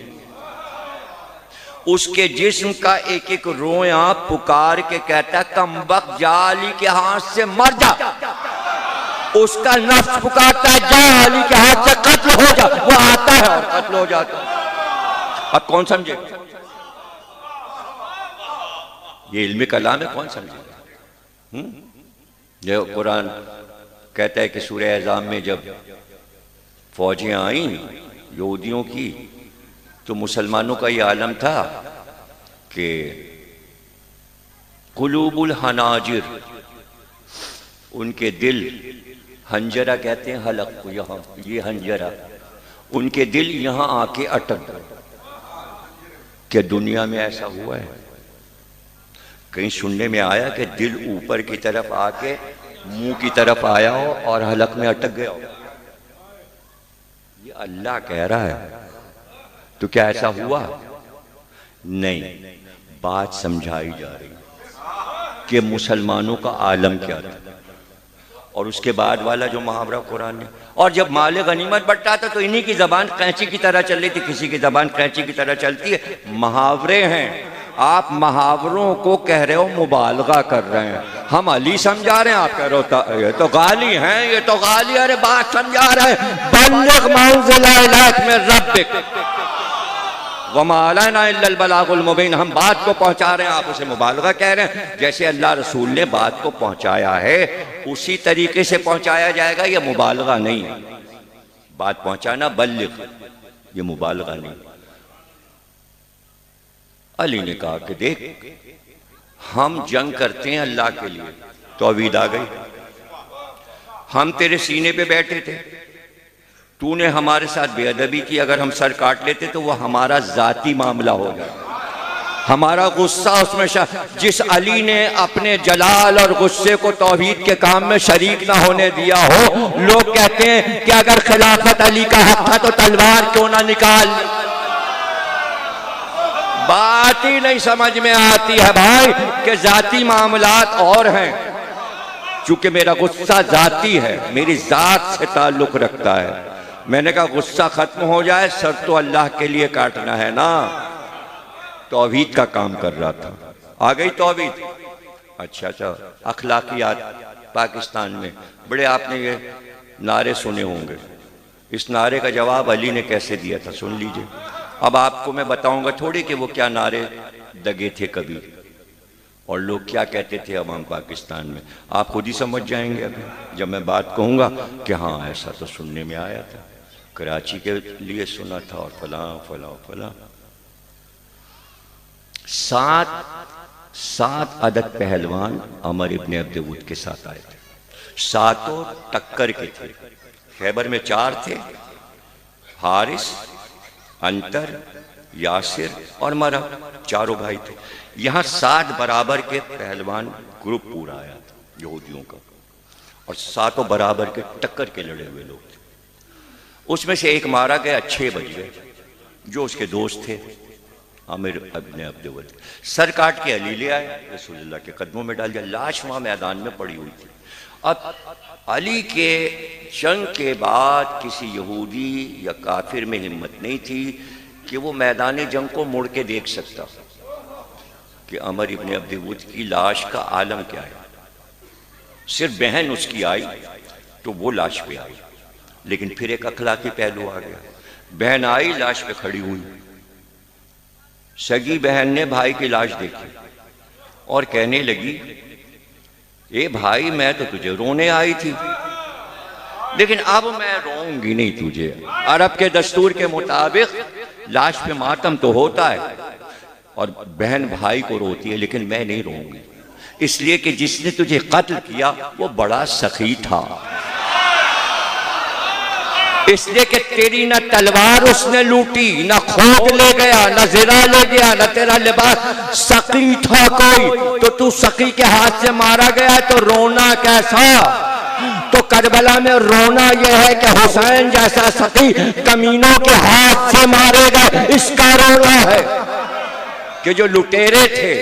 उसके जिस्म का एक एक रोया पुकार के कहता है कमबख्त जा अली के हाथ से मर जा। उसका नफ्स पुकारता है जा अली के हाथ से कत्ल हो जा। वो आता है और कत्ल हो जाता है। अब कौन समझे? ये इल्मी कलाम है, कौन समझे? ये कुरान कहता है कि सूरह अज़ाम में जब फौजें आईं यहूदियों की, तो मुसलमानों का ये आलम था कि कुलूबुल हनाजिर, उनके दिल, हंजरा कहते हैं हलक को, यहाँ ये हंजरा, उनके दिल यहाँ आके अटक गए। क्या दुनिया में ऐसा हुआ है? कहीं सुनने में आया कि दिल ऊपर की तरफ आके मुंह की तरफ आया हो और हलक में अटक गया हो? ये अल्लाह कह रहा है। तो क्या ऐसा हुआ? नहीं, बात समझाई जा रही कि मुसलमानों का आलम क्या था। और उसके बाद वाला जो मुहावरा कुरान ने, और जब माल गनीमत बंटा था तो इन्हीं की जबान कैंची की तरह चल रही थी, किसी की जबान कैंची की तरह चलती है। मुहावरे हैं, आप मुहावरों को कह रहे हो मुबालगा कर रहे हैं, हम अली समझा रहे हैं, आप कह रहे हो ये तो गाली हैं, ये तो गाली। अरे बात समझा रहे हैं, बल्लिग मंज़िला इलाक में रब्बिक वमा अलैना इल्लल बलागुल मुबीन, हम बात को पहुंचा रहे हैं, आप उसे मुबालगा कह रहे हैं। जैसे अल्लाह रसूल ने बात को पहुंचाया है उसी तरीके से पहुंचाया जाएगा, ये मुबालगा नहीं है। बात पहुंचाना बल्लिग, ये मुबालगा नहीं। अली ने कहा कि देख, हम जंग करते हैं अल्लाह के लिए, तौहीद आ गई। हम तेरे सीने पे बैठे थे, तूने हमारे साथ बेअदबी की, अगर हम सर काट लेते तो वह हमारा जाती मामला हो जाए, हमारा गुस्सा उसमें जिस अली ने अपने जलाल और गुस्से को तौहीद के काम में शरीक ना होने दिया हो, लोग कहते हैं कि अगर खिलाफत अली का हक था तो तलवार क्यों ना निकाल। बात ही नहीं समझ में आती है भाई कि जाती मामलात और हैं। चूंकि मेरा गुस्सा जाती है, मेरी जात से ताल्लुक रखता है, मैंने कहा गुस्सा खत्म हो जाए, सर तो अल्लाह के लिए काटना है ना। तौहीद का काम कर रहा था, आ गई तौहीद। अच्छा, अखलाकियात पाकिस्तान में बड़े आपने ये नारे सुने होंगे, इस नारे का जवाब अली ने कैसे दिया था सुन लीजिए। अब आपको मैं बताऊंगा थोड़ी कि वो क्या नारे दगे थे कभी और लोग क्या कहते थे अवाम पाकिस्तान में, आप खुद ही समझ जाएंगे अभी जब मैं बात कहूँगा कि हाँ ऐसा तो सुनने में आया था, कराची के लिए सुना था और फलां फलां फलां। 7 7 अदद पहलवान अमर इब्न अब्दुवुद के साथ आए थे। सातों टक्कर के थे। खैबर में 4 थे, हारिस, अंतर, यासिर और मरहब, चारों भाई थे। यहाँ 7 बराबर के पहलवान ग्रुप पूरा आया था यहूदियों का, और सातों बराबर के टक्कर के लड़े हुए लोग थे। उसमें से एक मारा गया, 6 बच गए। जो उसके दोस्त थे आमिर इब्न अब्दुवुद, सर काट के अली ले आए, रसूलुल्लाह के कदमों में डाल दिया। लाश वहां मैदान में पड़ी हुई थी। अब अली के जंग के बाद किसी यहूदी या काफिर में हिम्मत नहीं थी कि वो मैदान जंग को मुड़ के देख सकता कि अमर इब्न अब्दुवुद की लाश का आलम क्या है। सिर्फ बहन उसकी आई तो वो लाश पे आई, लेकिन फिर एक अखलाकी पहलू आ गया। बहन आई, लाश पे खड़ी हुई, सगी बहन ने भाई की लाश देखी और कहने लगी, ए भाई मैं तो तुझे रोने आई थी, लेकिन अब मैं रोऊंगी नहीं तुझे। अरब के दस्तूर के मुताबिक लाश पे मातम तो होता है और बहन भाई को रोती है, लेकिन मैं नहीं रोऊंगी, इसलिए कि जिसने तुझे कत्ल किया वो बड़ा सखी था, इसलिए कि तेरी न तलवार उसने लूटी, न खोद ले गया, न ज़िरा ले गया, न तेरा लिबास सकी था कोई, तो तू सकी के हाथ से मारा गया तो रोना कैसा? तो करबला में रोना यह है कि हुसैन जैसा सकी कमीनों के हाथ से मारे गए, इसका रोना है कि जो लुटेरे थे,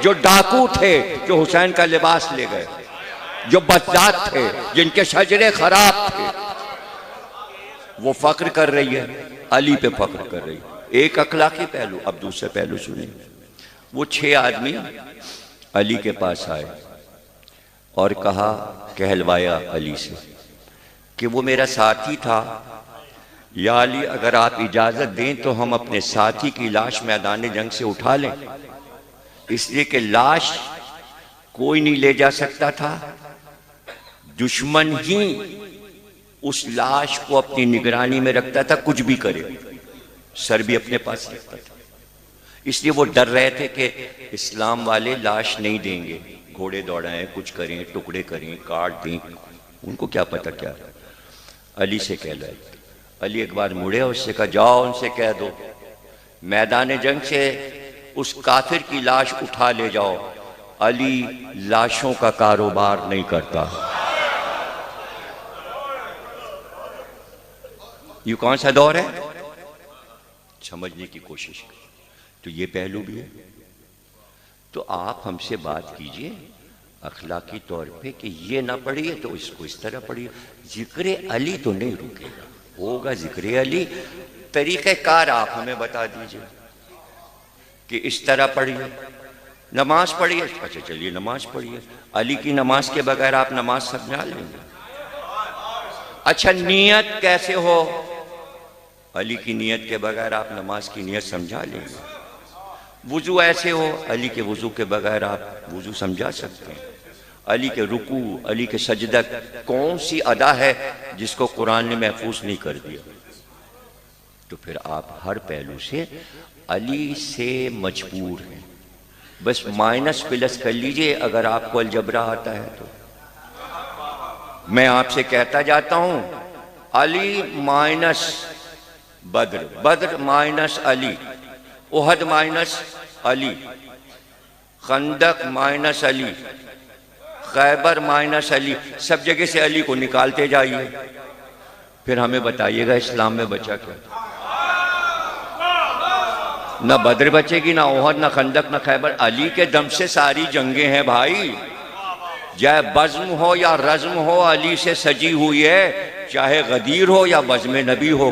जो डाकू थे, जो हुसैन का लिबास ले गए, जो बदजात थे, जिनके शजरे खराब थे, वो फक्र कर रही है, अली पे फक्र कर रही है। एक अखलाकी पहलू। अब दूसरे पहलू सुने। वो 6 आदमी अली के पास आए और कहा, कहलवाया अली से कि वो मेरा साथी था, या अली अगर आप इजाजत दें तो हम अपने साथी की लाश मैदान जंग से उठा लें, इसलिए कि लाश कोई नहीं ले जा सकता था, दुश्मन ही उस लाश को अपनी निगरानी में रखता था, कुछ भी करे, सर भी अपने पास रखता था। इसलिए वो डर रहे थे कि इस्लाम वाले लाश नहीं देंगे, घोड़े दौड़ाएं, कुछ करें, टुकड़े करें, काट दें, उनको क्या पता क्या। अली से कह रहे, अली एक बार मुड़े और उससे कहा, जाओ उनसे कह दो मैदान जंग से उस काफिर की लाश उठा ले जाओ, अली लाशों का कारोबार नहीं करता। ये कौन सा दौर है, समझने की कोशिश करें। तो ये पहलू भी है। तो आप हमसे बात कीजिए अखलाकी तौर पे कि ये ना पढ़िए तो इसको इस तरह पढ़िए। जिक्र अली तो नहीं रुकेगा, होगा जिक्र अली। तरीक़ेकार आप हमें बता दीजिए कि इस तरह पढ़िए, नमाज पढ़िए। अच्छा चलिए नमाज पढ़िए, अली की नमाज के बगैर आप नमाज समझा लेंगे? अच्छा नीयत कैसे हो, अली की नीयत के बगैर आप नमाज की नीयत समझा लेंगे? वुजू ऐसे हो, अली के वुजू के बगैर आप वुजू समझा सकते हैं? अली के रुकू, अली के सजदा, कौन सी अदा है जिसको कुरान ने महफूज नहीं कर दिया? तो फिर आप हर पहलू से अली से मजबूर हैं। बस माइनस प्लस कर लीजिए अगर आपको अलजबरा आता है तो। मैं आपसे कहता जाता हूं, Ali minus Badr, Badr minus Ali, Uhud minus Ali, Khandaq minus Ali, Khaibar minus Ali, सब जगह से अली को निकालते जाइए, फिर हमें बताइएगा इस्लाम में बचा क्या? न बद्र बचेगी, ना उहद, ना खंदक, ना खैबर। अली के दम से सारी जंगें हैं भाई, चाहे बज़्म हो या रज़्म हो, अली से सजी हुई है। चाहे गदीर हो या बज़्म नबी हो।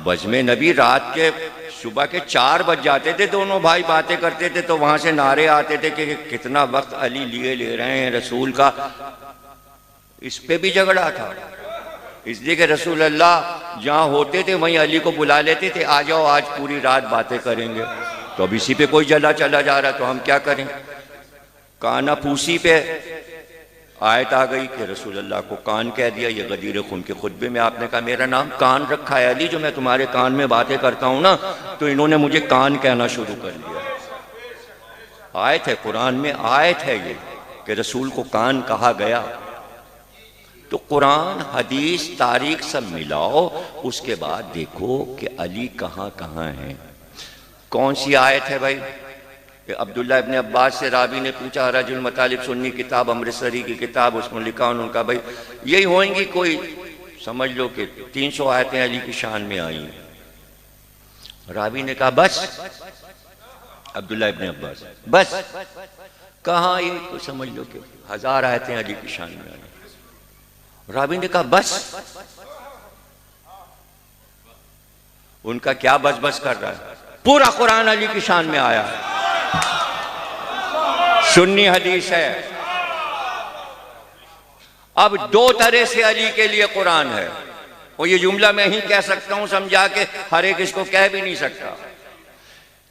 बज़्म नबी रात के सुबह के 4 बज जाते थे, दोनों भाई बातें करते थे तो वहां से नारे आते थे कि कितना वक्त अली लिए ले रहे हैं रसूल का। इस पे भी झगड़ा था, इसलिए कि रसूल अल्लाह जहाँ होते थे वहीं अली को बुला लेते थे, आ जाओ आज पूरी रात बातें करेंगे। तो अब इसी पे कोई जला चला जा रहा, तो हम क्या करें? काना फूसी पे आयत आ गई कि रसूल अल्लाह को कान कह दिया। ये गदीर खुन के खुतबे में आपने कहा मेरा नाम कान रखा है अली, जो मैं तुम्हारे कान में बातें करता हूँ ना, तो इन्होंने मुझे कान कहना शुरू कर दिया। आयत है, कुरान में आयत है ये कि रसूल को कान कहा गया। तो कुरान, हदीस, तारीख सब मिलाओ, उसके बाद देखो कि अली कहाँ कहाँ है। कौन सी आयत है भाई? अब्दुल्ला इब्ने अब्बास से रावी ने पूछा, रजुल मतालिब सुन्नी किताब, अमृतसरी की किताब, उसमें लिखा उनका भाई यही होंगी, कोई समझ लो कि 300 आयतें अली की शान में आई। रावी ने कहा बस, अब्दुल्ला इब्ने अब्बास बस, कहाँ ये तो समझ लो कि 1000 आयतें अली की शान में आई। रावी ने कहा बस। उनका क्या बस बस कर रहा है, पूरा कुरान अली की शान में आया है, सुन्नी हदीस है। अब 2 तरह से अली के लिए कुरान है, और ये जुमला मैं ही कह सकता हूं समझा के, हर एक इसको कह भी नहीं सकता।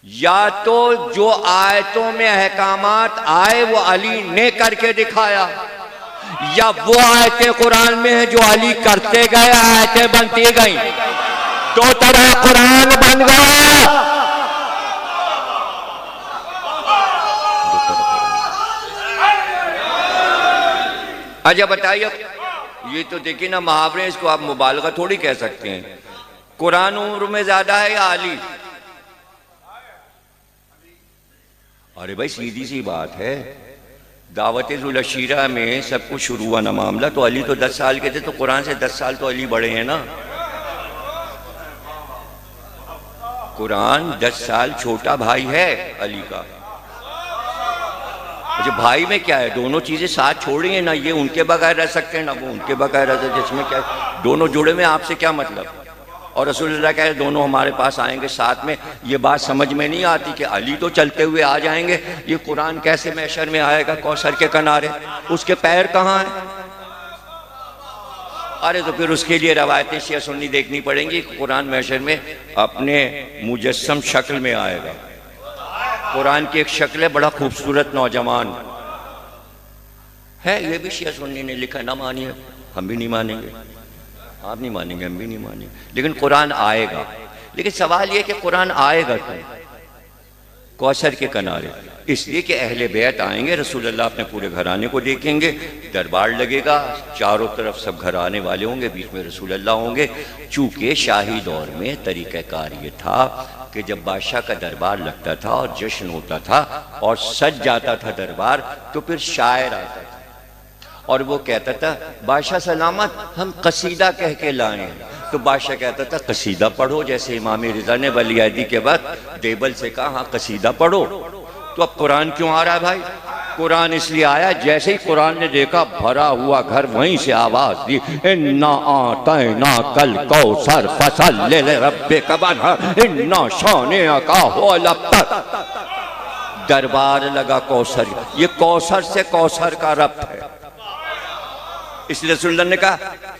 या तो जो आयतों में अहकामात आए वो अली ने करके दिखाया, या वो आयतें कुरान में है जो अली करते गए, आयतें बनती गई। 2 तरह कुरान बन गया। अच्छा बताइए, ये तो देखिए ना मुहावरे, इसको आप मुबालगा थोड़ी कह सकते हैं। कुरान उम्र में ज्यादा है या अली? अरे भाई सीधी सी बात है, दावत-ए-जुल अशीरा में सब कुछ शुरू हुआ ना मामला, तो अली तो 10 साल के थे, तो कुरान से 10 साल तो अली बड़े हैं ना। कुरान 10 साल छोटा भाई है अली का। अच्छा भाई में क्या है, दोनों चीजें साथ छोड़िए ना, ये उनके बगैर रह सकते हैं ना वो उनके बगैर रह सकते, जिसमें क्या दोनों जुड़े में आपसे क्या मतलब। और रसूलुल्लाह कह रहे दोनों हमारे पास आएंगे साथ में, ये बात समझ में नहीं आती कि अली तो चलते हुए आ जाएंगे, ये कुरान कैसे महशर में आएगा कौसर के किनारे, उसके पैर कहाँ हैं? अरे तो फिर उसके लिए रवायतें शिया सुन्नी देखनी पड़ेंगी। कुरान महशर में अपने मुजस्सम शक्ल में आएगा। कुरान की एक शक्ल है, बड़ा खूबसूरत नौजवान है, ये भी शिया सुन्नी ने लिखा, ना मानिए हम भी नहीं मानेंगे, आप नहीं मानेंगे हम भी नहीं मानेंगे, लेकिन कुरान आएगा। लेकिन सवाल ये कि कुरान आएगा क्यों कौसर के किनारे? इसलिए कि अहले बैत आएंगे, रसूलुल्लाह अपने पूरे घराने को देखेंगे, दरबार लगेगा, चारों तरफ सब घराने वाले होंगे, बीच में रसूलुल्लाह होंगे। चूंकि शाही दौर में तरीक़ाकार ये था कि जब बादशाह का दरबार लगता था और जश्न होता था और सज जाता था दरबार, तो फिर शायर आता था और वो कहता था बादशाह सलामत, हम कसीदा कह के लाए। तो बादशाह कहता था कसीदा पढ़ो, जैसे इमाम रिजा ने वलीअहदी के बाद देबल से कहा हाँ कसीदा पढ़ो। तो अब कुरान क्यों आ रहा है भाई? कुरान इसलिए आया, जैसे ही कुरान ने देखा भरा हुआ घर, वहीं से आवाज दी, इन्ना आतैना कल कौसर फसल्लि लिरब्बिका वन्हर इन्ना शानिअका हुवल अब्तर। दरबार लगा कौसर, ये कौसर से कौसर का रब्त है, इसलिए रसूलुल्लाह ने कहा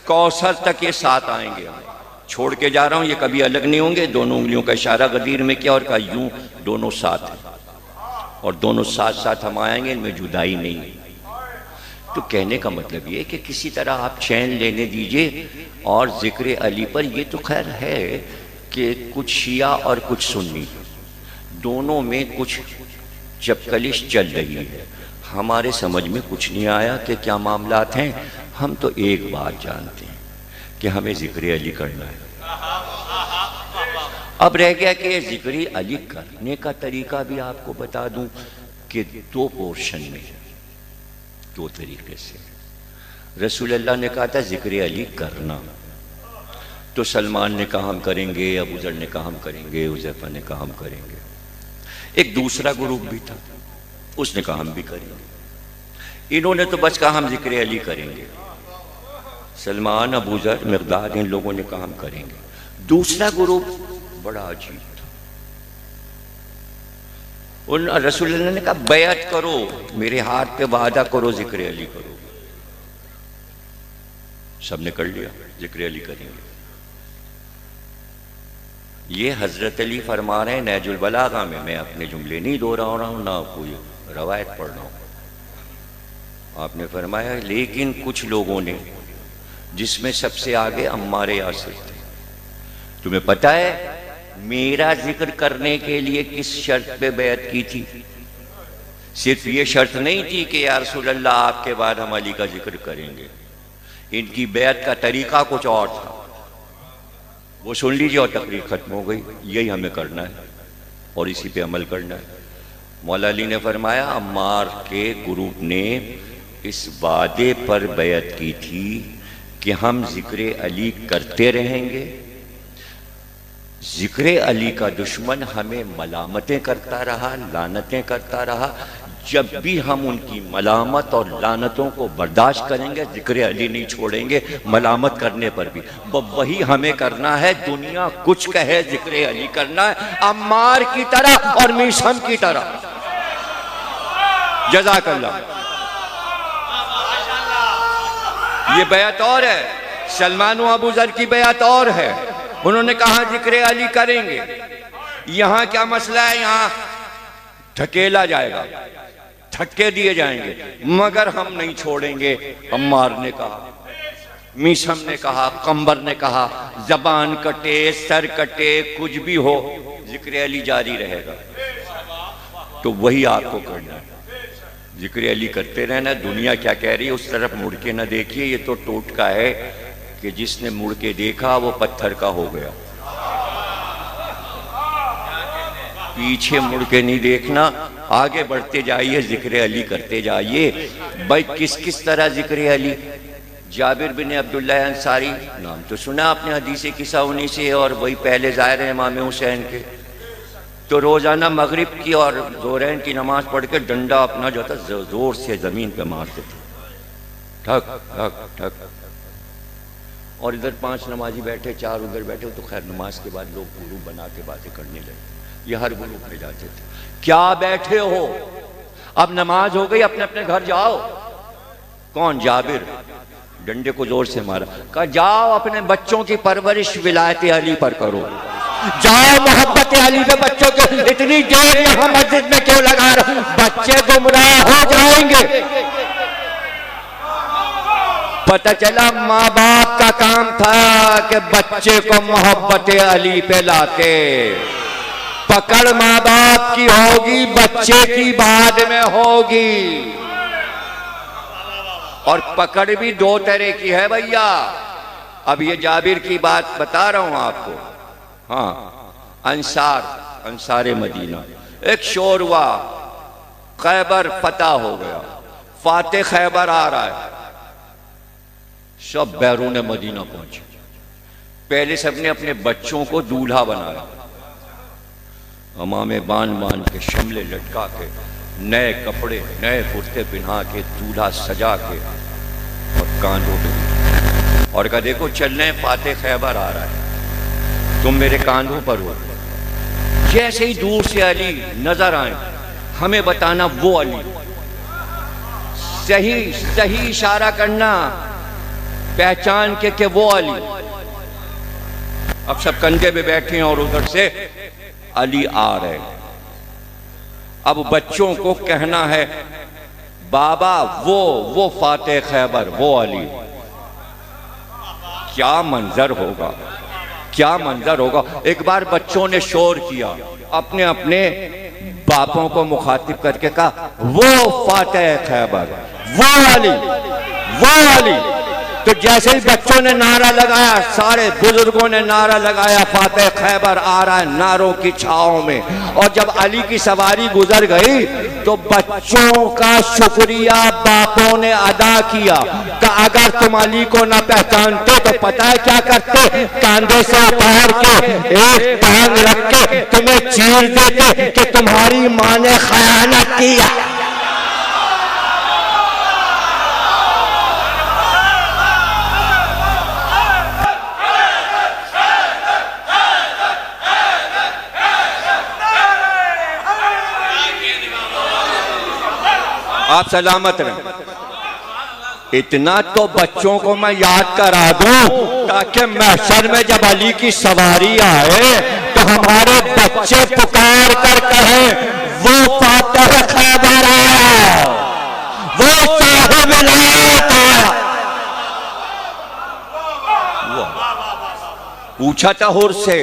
कौसर तक ये साथ आएंगे, छोड़ के जा रहा हूं, ये कभी अलग नहीं होंगे। दोनों उंगलियों का इशारा गदीर में किया और कहा यूं दोनों साथ हैं और दोनों साथ साथ हम आएंगे, इनमें जुदाई नहीं है। तो कहने का मतलब ये कि किसी तरह आप चैन लेने दीजिए। और जिक्र अली पर ये तो खैर है कि कुछ शिया और कुछ सुन्नी दोनों में कुछ चपकलिश चल रही है, हमारे समझ में कुछ नहीं आया कि क्या मामलात हैं। हम तो एक बात जानते हैं कि हमें जिक्र अली करना है। अब रह गया कि जिक्र अली करने का तरीका भी आपको बता दूं कि 2 पोर्शन में, 2 तरीके से। रसूलुल्लाह ने कहा था जिक्र अली करना, तो सलमान ने कहा हम करेंगे, अबू ज़र ने कहा हम करेंगे, हुज़ैफा ने कहा हम करेंगे। एक दूसरा ग्रुप भी था, उसने कहा हम भी करेंगे। इन्होंने तो बस कहा हम जिक्र अली करेंगे। सलमान, अबू ज़र, मिक़दाद, इन लोगों ने कहा हम करेंगे। दूसरा ग्रुप बड़ा अजीब था, उन रसूलुल्लाह ने कहा बैत करो, मेरे हाथ पे वादा करो, जिक्र अली करो। सबने कर लिया, जिक्र अली करेंगे। ये हजरत अली फरमा रहे हैं नहजुल बलागा में, मैं अपने जुमले नहीं दोहरा रहा हूं ना कोई रवायत पढ़ रहा हूं। आपने फरमाया लेकिन कुछ लोगों ने, जिसमें सबसे आगे अम्मार यासिर थे, तुम्हें पता है मेरा जिक्र करने के लिए किस शर्त पे बैत की थी? सिर्फ ये शर्त नहीं थी कि या रसूल अल्लाह आपके बाद हम अली का जिक्र करेंगे, इनकी बैत का तरीका कुछ और था। वो सुन लीजिए और तकरीर खत्म हो गई। यही हमें करना है और इसी पे अमल करना है। मौला अली ने फरमाया, अम्मार के ग्रुप ने इस वादे पर बैत की थी कि हम जिक्र अली करते रहेंगे। जिक्र अली का दुश्मन हमें मलामतें करता रहा, लानतें करता रहा। जब भी हम उनकी मलामत और लानतों को बर्दाश्त करेंगे, जिक्र अली नहीं छोड़ेंगे, मलामत करने पर भी। वही हमें करना है। दुनिया कुछ कहे, जिक्र अली करना है, अम्मार की तरह और मीसम की तरह। जज़ाकल्लाह। ये बैत और है, सलमान व अबू ज़र की बैत और है। उन्होंने कहा जिक्र अली करेंगे। यहां क्या मसला है? यहां ठकेला जाएगा, ठटके दिए जाएंगे, मगर हम नहीं छोड़ेंगे। अम्मार ने कहा, मीसम ने कहा, कंबर ने कहा, जबान कटे, सर कटे, कुछ भी हो, जिक्र अली जारी रहेगा। तो वही आपको करना है, जिक्र अली करते रहना। दुनिया क्या कह रही है उस तरफ मुड़ के ना देखिए। ये तो टोटका है कि जिसने मुड़ के देखा वो पत्थर का हो गया। पीछे मुड़ के नहीं देखना, आगे बढ़ते जाइए, जिक्र अली करते जाइए। भाई किस किस तरह जिक्र अली? जाबिर बिन अब्दुल्लाह अंसारी, नाम तो सुना आपने, हदीस किस्सा उन्हीं से, और वही पहले ज़ाहिर है इमाम हुसैन के। तो रोज़ाना मगरिब की और ज़ोहरैन की नमाज पढ़ के डंडा अपना जो था ज़ोर से ज़मीन पे मारते थे, ठक ठक ठक। और इधर 5 नमाजी बैठे, 4 उधर बैठे। तो खैर नमाज के बाद लोग ग्रुप बना के बातें करने लगे। ये हर ग्रुप में जाते थे। क्या बैठे हो, अब नमाज हो गई, अपने अपने घर जाओ। कौन? जाबिर। डंडे को जोर से मारा, कहा जाओ अपने बच्चों की परवरिश विलायत अली पर करो, जाओ मोहब्बत अली पे बच्चों के। इतनी देर यहां मस्जिद में क्यों लगा रहे? बच्चे गुमराह हो जाएंगे। पता चला माँ बाप का काम था कि बच्चे को मोहब्बत अली पे लाते। पकड़ माँ बाप की होगी, बच्चे की बाद में होगी। और पकड़ भी 2 तरह की है भैया। अब ये जाबिर की बात बता रहा हूं आपको। हाँ, अंसारे मदीना, एक शोर हुआ, खैबर फतह हो गया, फाते खैबर आ रहा है। सब बैरून मदीना पहुंचे। पहले सबने अपने बच्चों को दूल्हा बनाया, हमामे बांध के, शमले लटका के, नए कपड़े, नए कुर्ते पहना के, दूल्हा सजा के और कांधों पे, और कहा देखो चलने फाते खैबर आ रहा है, तुम मेरे कांधों पर हो। जैसे ही दूर से अली नजर आए, हमें बताना वो अली। सही इशारा करना, पहचान के वो अली। अब सब कंधे पे बैठे हैं और उधर से अली आ रहे। अब बच्चों को कहना है बाबा वो फाते खैबर, वो अली। क्या मंजर होगा, क्या मंजर होगा। एक बार बच्चों ने शोर किया, अपने अपने बापों को मुखातिब करके कहा वो फाते खैबर, वो अली, वो अली। तो जैसे ही बच्चों ने नारा लगाया, सारे बुजुर्गों ने नारा लगाया, फाते खैबर आ रहा है, नारों की छाओं में। और जब अली की सवारी गुजर गई तो बच्चों का शुक्रिया बापों ने अदा किया। कि अगर तुम अली को ना पहचानते तो पता है क्या करते? कांधे से उतार के एक टांग रख के तुम्हें चीर देते कि तुम्हारी मां ने खयानत किया। आप सलामत रहें। इतना तो बच्चों को मैं याद करा दूं ताकि महशर में जब अली की सवारी आए तो हमारे बच्चे पुकार कर कहें वो फातिह खैबर आया, वो साहिब विलायत आया। पूछा था हुर से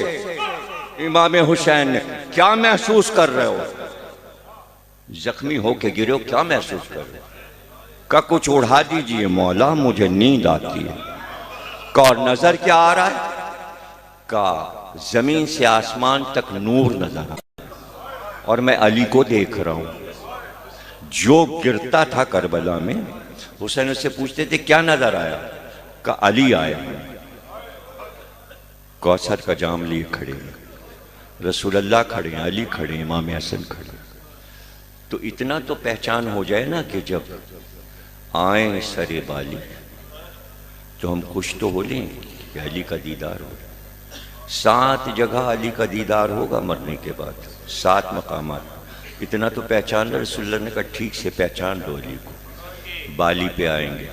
इमाम हुसैन ने, क्या महसूस कर रहे हो? जख्मी हो के गिरे हो, क्या महसूस कर रहे हो? का कुछ उड़ा दीजिए मौला, मुझे नींद आती है। का और नजर क्या आ रहा है? का जमीन से आसमान तक नूर नजर आ रहा है और मैं अली को देख रहा हूं जो गिरता था करबला में। हुसैन उससे पूछते थे क्या नजर आया? का अली आया, कौसर का जाम लिए खड़े हैं, रसूलुल्लाह खड़े हैं, अली खड़े हैं, इमाम हसन खड़े हैं। तो इतना तो पहचान हो जाए ना कि जब आए सरे बाली तो हम खुश तो हो लें कि अली का दीदार हो। 7 जगह अली का दीदार होगा मरने के बाद, 7 मकामात। इतना तो पहचान लो। रसूलुल्लाह ने कहा ठीक से पहचान लो अली को। बाली पे आएंगे,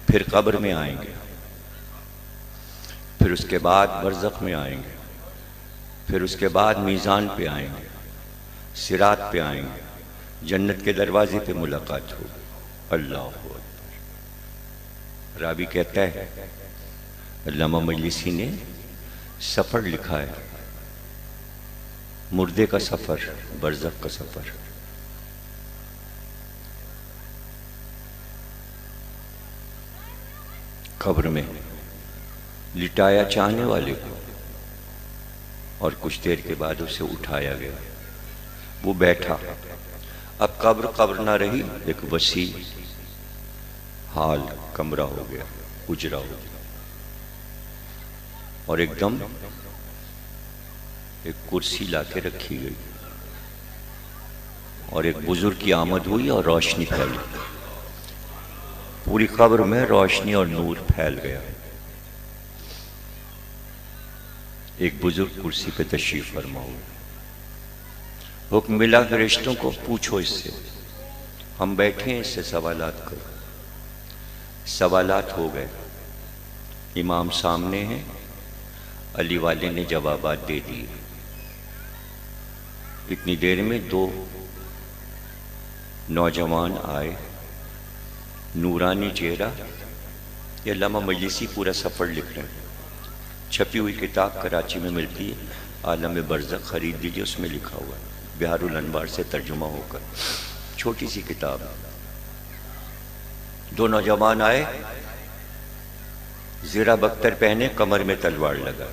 फिर कब्र में आएंगे, फिर उसके बाद बरज़ख में आएंगे, फिर उसके बाद मीज़ान पे आएंगे, सिरात पे आएंगे, जन्नत के दरवाजे पे मुलाकात होगी। अल्लाह अकबर। रावी कहता है, अल्लामा मजलिसी ने सफ़र लिखा है, मुर्दे का सफ़र, बरज़ख का सफ़र। कब्र में लिटाया चाहने वाले को और कुछ देर के बाद उसे उठाया गया, वो बैठा। अब कब्र ना रही, एक वसी हाल कमरा हो गया, उजरा हो गया, और एकदम एक कुर्सी लाके रखी गई और एक बुजुर्ग की आमद हुई और रोशनी फैली। पूरी कब्र में रोशनी और नूर फैल गया। एक बुजुर्ग कुर्सी पे तशरीफ फरमा हुआ। हुक्म मिला फरिश्तों को, पूछो इससे, हम बैठे हैं, इससे सवालात करो। सवालात हो गए, इमाम सामने हैं, अली वाले ने जवाबात दे दिए। इतनी देर में 2 नौजवान आए, नूरानी चेहरा। ये अल्लामा मजलिसी पूरा सफ़र लिख रहे हैं। छपी हुई किताब कराची में मिलती है, आलम बरज़ख, खरीद लीजिए, उसमें लिखा हुआ है, बिहारुल अनवार से तर्जुमा होकर, छोटी सी किताब है। 2 नौजवान आए, ज़रा बख्तर पहने, कमर में तलवार लगा।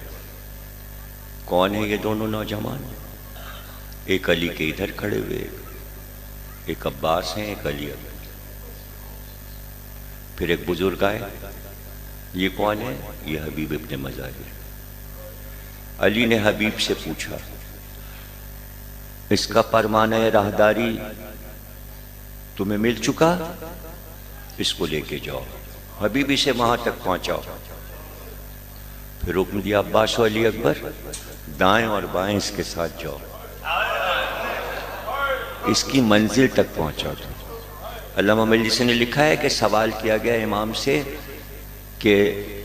कौन है ये दोनों नौजवान? एक अली के इधर खड़े हुए, एक अब्बास हैं, एक अली अकबर। फिर एक बुजुर्ग आए, ये कौन है? ये हबीब इब्ने मज़ाहिर। अली ने हबीब से पूछा, इसका परमाने राहदारी तुम्हें मिल चुका? इसको लेके जाओ, हबीब इसे वहां तक पहुंचाओ। फिर हुक्म दिया, अब्बास और अली अकबर दाएं और बाएं इसके साथ जाओ, इसकी मंजिल तक पहुंचा दो। अल्लामा मजलिसी ने लिखा है कि सवाल किया गया इमाम से कि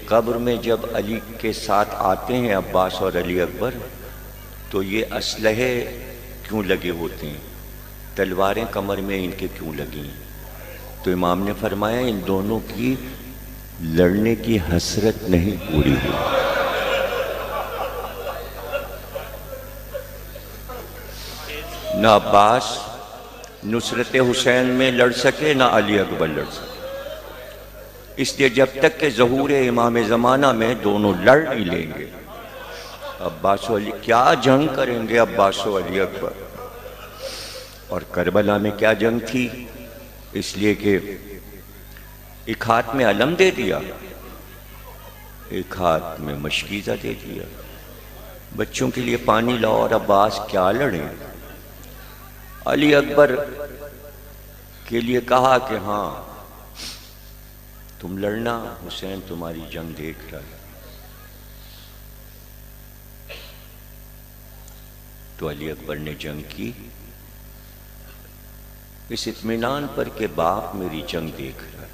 कब्र में जब अली के साथ आते हैं अब्बास और अली अकबर, तो ये असलहे क्यों लगे होते हैं, तलवारें कमर में इनके क्यों लगी हैं? तो इमाम ने फरमाया, इन दोनों की लड़ने की हसरत नहीं पूरी हुई। ना अब्बास नुसरत हुसैन में लड़ सके, ना अली अकबर लड़ सके। इसलिए जब तक के ज़हूर इमाम ज़माना में दोनों लड़ नहीं लेंगे, अब्बास अली क्या जंग करेंगे? अब्बास अली अकबर। और करबला में क्या जंग थी? इसलिए कि एक हाथ में अलम दे दिया, एक हाथ में मशकीज़ा दे दिया, बच्चों के लिए पानी लाओ, और अब्बास क्या लड़े? अली अकबर के लिए कहा कि हाँ तुम लड़ना, हुसैन तुम्हारी जंग देख रहा है। तो अली अकबर ने जंग की इस इत्मीनान पर कि बाप मेरी जंग देख रहा है।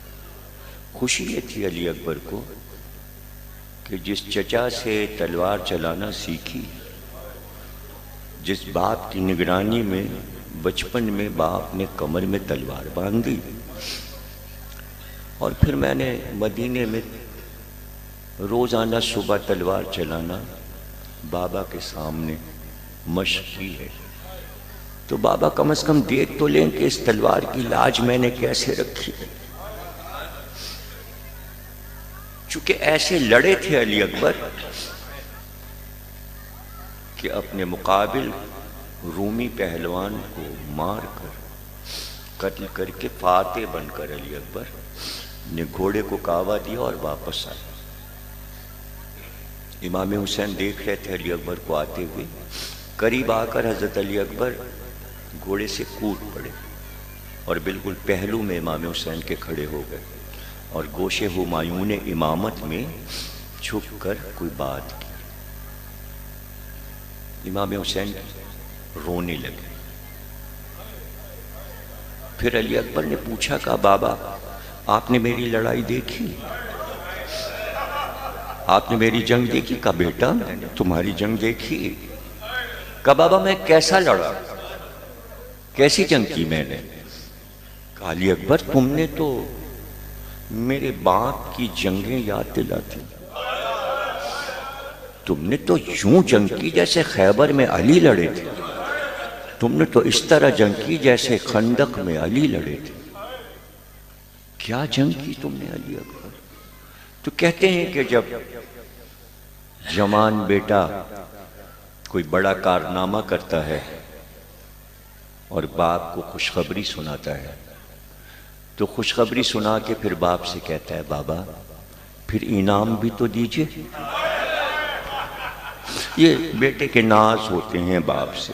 खुशी ये थी अली अकबर को कि जिस चचा से तलवार चलाना सीखी, जिस बाप की निगरानी में बचपन में बाप ने कमर में तलवार बांध दी, और फिर मैंने मदीने में रोज़ाना सुबह तलवार चलाना बाबा के सामने मशक की है। तो तो बाबा कम से कम देख तो लें कि इस तलवार की लाज मैंने कैसे रखी। चूंकि ऐसे लड़े थे अली अकबर कि अपने मुकाबिल रूमी पहलवान को मार कर कत्ल करके फाते बनकर अली अकबर ने घोड़े को कावा दिया और वापस आए। इमाम हुसैन देख रहे थे अली अकबर को आते हुए। करीब आकर हजरत अली अकबर घोड़े से कूद पड़े और बिल्कुल पहलू में इमाम हुसैन के खड़े हो गए और गोशे हुमायूं ने इमामत में झुक कर कोई बात की। इमाम हुसैन रोने लगे। फिर अली अकबर ने पूछा, कहा बाबा आपने मेरी लड़ाई देखी, आपने मेरी जंग देखी? कहा बेटा तुम्हारी जंग देखी। कहा बाबा मैं कैसा लड़ा, कैसी जंग की मैंने? कहा अली अकबर तुमने तो मेरे बाप की जंगें याद दिलाती। तुमने तो यूं जंग की जैसे खैबर में अली लड़े थे। तुमने तो इस तरह जंग की जैसे खंदक में अली लड़े थे। क्या जंग की तुमने अली अकबर? तो कहते हैं कि जब जवान बेटा कोई बड़ा कारनामा करता है और बाप को खुशखबरी सुनाता है, तो खुशखबरी सुना के फिर बाप से कहता है बाबा फिर इनाम भी तो दीजिए। ये बेटे के नाज होते हैं बाप से।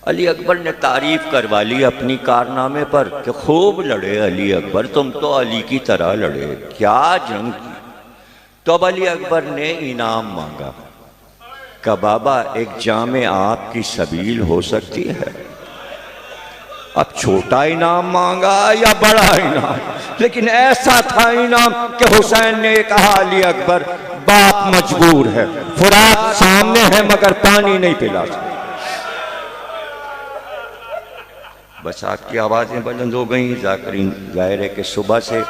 अली अकबर ने तारीफ करवा ली अपनी कारनामे पर कि खूब लड़े अली अकबर, तुम तो अली की तरह लड़े, क्या जंग की। तो अब अली अकबर ने इनाम मांगा। का बाबा एक जामे आपकी सबील हो सकती है। अब छोटा इनाम मांगा या बड़ा इनाम, लेकिन ऐसा था इनाम कि हुसैन ने कहा अली अकबर बाप मजबूर है, फुरात सामने है मगर पानी नहीं पिला सकता। बस आपकी आवाज़ें बुलंद हो गई। जाकरीन जाहिर है कि सुबह से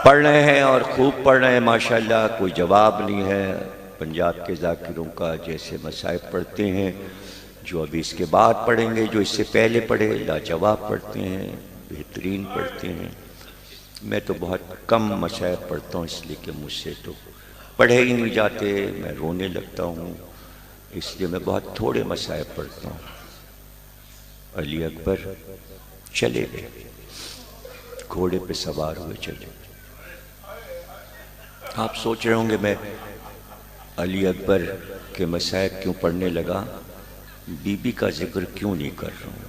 पढ़ रहे हैं और खूब पढ़ रहे हैं माशाल्लाह। कोई जवाब नहीं है पंजाब के जाकिरों का, जैसे मसाइब पढ़ते हैं जो अभी इसके बाद पढ़ेंगे, जो इससे पहले पढ़े लाजवाब पढ़ते हैं, बेहतरीन पढ़ते हैं। मैं तो बहुत कम मसाइब पढ़ता हूँ इसलिए कि मुझसे तो पढ़े ही नहीं जाते, मैं रोने लगता हूँ, इसलिए मैं बहुत थोड़े मसाइब पढ़ता हूँ। अली अकबर चले गए, घोड़े पे सवार हुए चले। आप सोच रहे होंगे मैं अली अकबर के मसाइब क्यों पढ़ने लगा, बीबी का जिक्र क्यों नहीं कर रहा हूँ?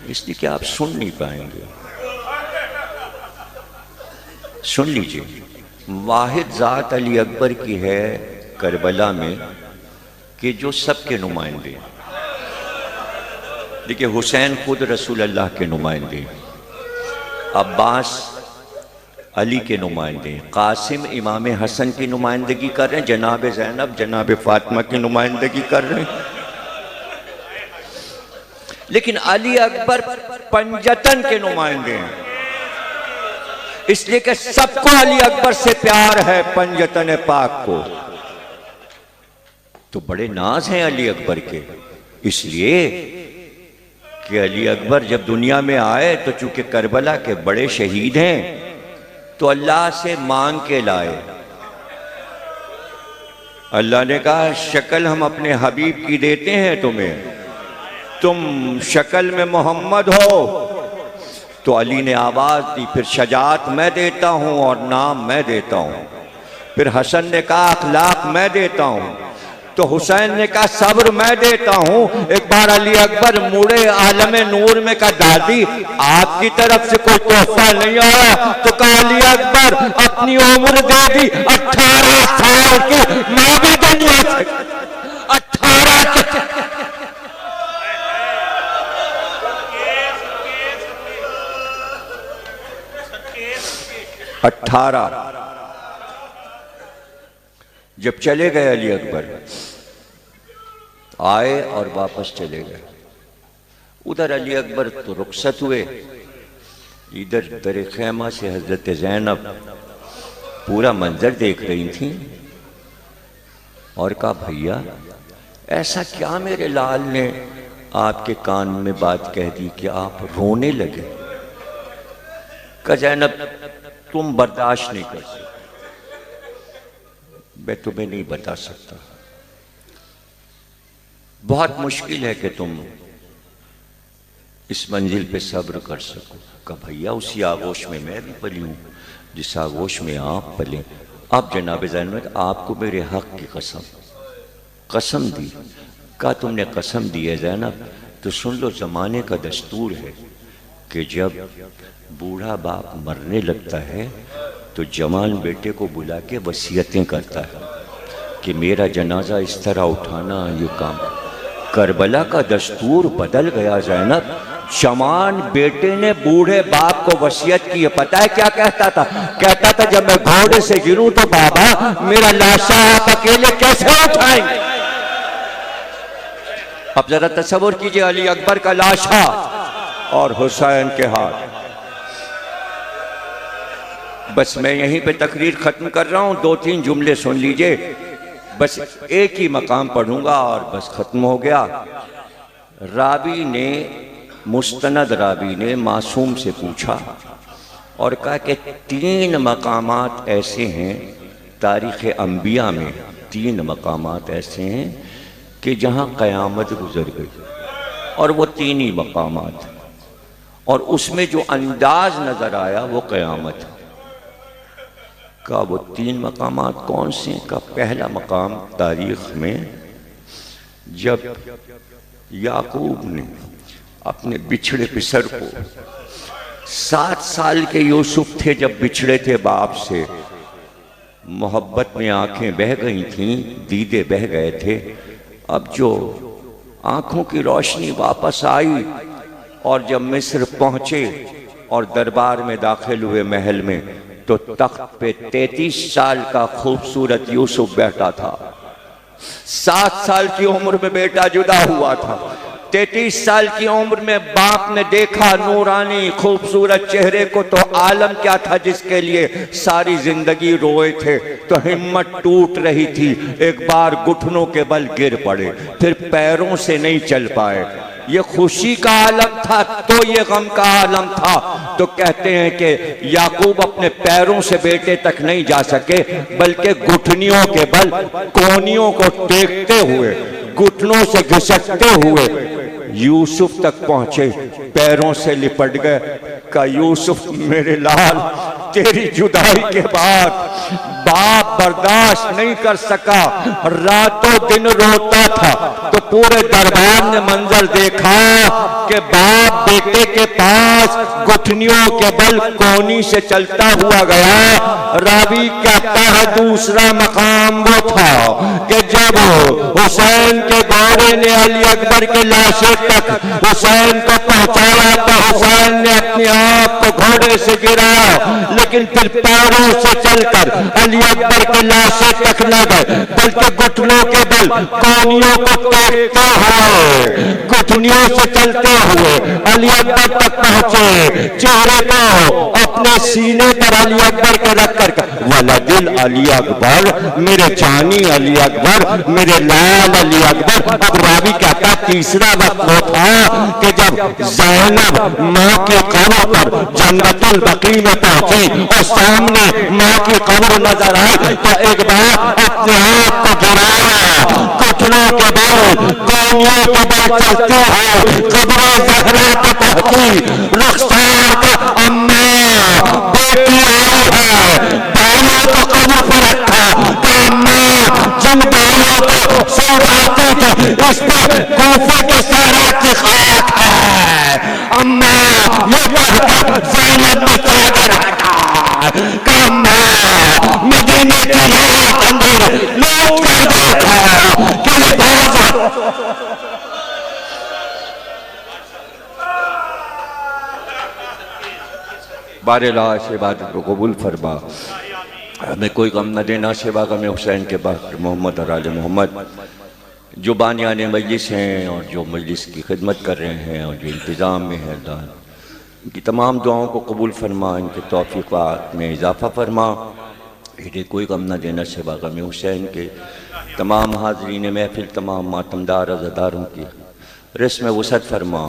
इसलिए कि आप सुन नहीं पाएंगे। सुन लीजिए, वाहिद ज़ात अली अकबर की है करबला में कि जो सबके नुमाइंदे। देखिए हुसैन खुद रसूल अल्लाह के नुमाइंदे, अब्बास अली के नुमाइंदे, कासिम इमाम हसन की नुमाइंदगी कर रहे हैं, जनाब ज़ैनब जनाब फातिमा की नुमाइंदगी कर रहे हैं। लेकिन अली अकबर पंजतन के नुमाइंदे हैं, इसलिए कि सबको अली अकबर से प्यार है, पंजतन पाक को। तो बड़े नाज हैं अली अकबर के, इसलिए कि अली अकबर जब दुनिया में आए तो चूंकि करबला के बड़े शहीद हैं तो अल्लाह से मांग के लाए। अल्लाह ने कहा शक्ल हम अपने हबीब की देते हैं तुम्हें, तुम शक्ल में मोहम्मद हो। तो अली ने आवाज दी, फिर शजात मैं देता हूं और नाम मैं देता हूं। फिर हसन ने कहा अखलाक मैं देता हूं। तो हुसैन ने कहा सब्र मैं देता हूं। एक बार अली अकबर मुड़े आलम नूर में कहा दादी आपकी तरफ से कोई तोहफा नहीं आया। तो कहा अली अकबर अपनी उम्र दे दी 18 साल की, मैं भी दुनिया से 18 जब चले गए अली अकबर आए और वापस चले गए। उधर अली अकबर तो रुखसत हुए, इधर दर खैमा से हजरत ज़ैनब पूरा मंजर देख रही थी और कहा भैया ऐसा क्या मेरे लाल ने आपके कान में बात कह दी कि आप रोने लगे? कहा ज़ैनब तुम बर्दाश्त नहीं कर सकते। मैं तुम्हें नहीं बता सकता, बहुत मुश्किल है कि तुम इस मंजिल पे सब्र कर सको। कहा भैया उसी आगोश में मैं भी पली हूँ जिस आगोश में आप पले। अब जनाब ज़ैनब आपको मेरे हक की कसम दी। कहा तुमने कसम दी है ज़ैनब तो सुन लो, ज़माने का दस्तूर है कि जब बूढ़ा बाप मरने लगता है तो जवान बेटे को बुला के वसीयतें करता है कि मेरा जनाजा इस तरह उठाना, ये काम। करबला का दस्तूर बदल गया ज़ैनब। जवान बेटे ने बूढ़े बाप को वसीयत की है। पता है क्या कहता था? कहता था जब मैं घोड़े से गिरूं तो बाबा मेरा लाशा आप अकेले कैसे उठाएंगे? अब जरा तसव्वुर कीजिए, अली अकबर का लाशा और हुसैन के हाथ। बस मैं यहीं पे तकरीर खत्म कर रहा हूं, 2-3 जुमले सुन लीजिए, बस एक ही मकाम पढ़ूंगा और बस खत्म हो गया। रावी ने, मुस्तनद रावी ने मासूम से पूछा और कहा कि 3 मकामात ऐसे हैं तारीख़ अंबिया में, 3 मकामात ऐसे हैं कि जहाँ क़यामत गुजर गई, और वो 3 ही मकामात, और उसमें जो अंदाज नज़र आया वो क़यामत। का वो 3 मकामात कौन से? का पहला मकाम तारीख़ में जब याकूब ने अपने बिछड़े पिसर को, 7 साल के यूसुफ थे जब बिछड़े थे बाप से, मोहब्बत में आंखें बह गई थीं, दीदे बह गए थे। अब जो आंखों की रोशनी वापस आई और जब मिस्र पहुंचे और दरबार में दाखिल हुए महल में, तो तख्त पे 33 साल का खूबसूरत यूसुफ बैठा था। 7 साल की उम्र में बेटा जुदा हुआ था, 33 साल की उम्र में बाप ने देखा नूरानी खूबसूरत चेहरे को, तो आलम क्या था जिसके लिए सारी जिंदगी रोए थे। तो हिम्मत टूट रही थी, एक बार घुटनों के बल गिर पड़े, फिर पैरों से नहीं चल पाए। ये खुशी का आलम था तो ये गम का आलम था। तो कहते हैं कि याकूब अपने पैरों से बेटे तक नहीं जा सके, बल्कि घुटनियों के बल, कोहनियों को टेकते हुए, घुटनों से घिसकते हुए यूसुफ तक पहुंचे, पैरों से लिपट गए। का यूसुफ मेरे लाल, तेरी जुदाई के बाद बाप बर्दाश्त नहीं कर सका, रातों दिन रोता था। तो पूरे दरबार ने मंजर देखा कि बाप बेटे के पास घुटनियों के बल कोनी से चलता हुआ गया। रावी कहता है दूसरा मकाम वो था कि जब हुसैन के घोड़े ने अली अकबर के लाशे तक हुसैन को पहुंचाया तो हुसैन ने अपने आप को घोड़े से गिराया, लेकिन फिर पैरों से चलकर अली अकबर के लाशे तक न गए, बल्कि घुटनों के बल कोनियों को टेकते हुए, घुटनियों से चलते हुए अली अकबर तक पहुंचे। चेहरे को अपने सीने पर अली अकबर के रख कर वाला दिल अली अकबर, मेरे जानी अली अकबर, मेरे लाल अली अकबर। अब रावी कहता तीसरा वक्त वो था कि जब ज़ैनब माँ के कब्र पर जन्नतुल बकी में पहुंची और सामने माँ की कब्र नजर आई, तो एक बार अपने आप को गिराया, घुटनों के बल, कोनियों के बल चलते हुए कब्र ज़हरा पे पहुंची। रुखसार का अम्मा बेटी आई है, बालों को कब्र पर रखा, अम्मा जिन बालों को सौगाते थे इस पर कूफे के सारा की खाक है। अम्मा ये कहकर ज़ैनब ने चादर हटा, अम्मा मदीने की रात अंदर लौट कर देखा कि बारेला से इबादत को कबूल फरमा, हमें कोई गम न देना सिवा गम हुसैन के बाद मोहम्मद और आले मोहम्मद। जो बानियान मजलिस हैं और जो मजलिस की खिदमत कर रहे हैं और जो इंतज़ाम में है, अल्लाह इनकी तमाम दुआओं को कबूल फरमा, इनके तौफीक़ात में इजाफ़ा फरमा। इन्हें कोई गम न देना सिवा गम हुसैन के। तमाम हाजरीन महफिल, तमाम मातमदार अज़ादारों की रिस्क में वसअत फरमा,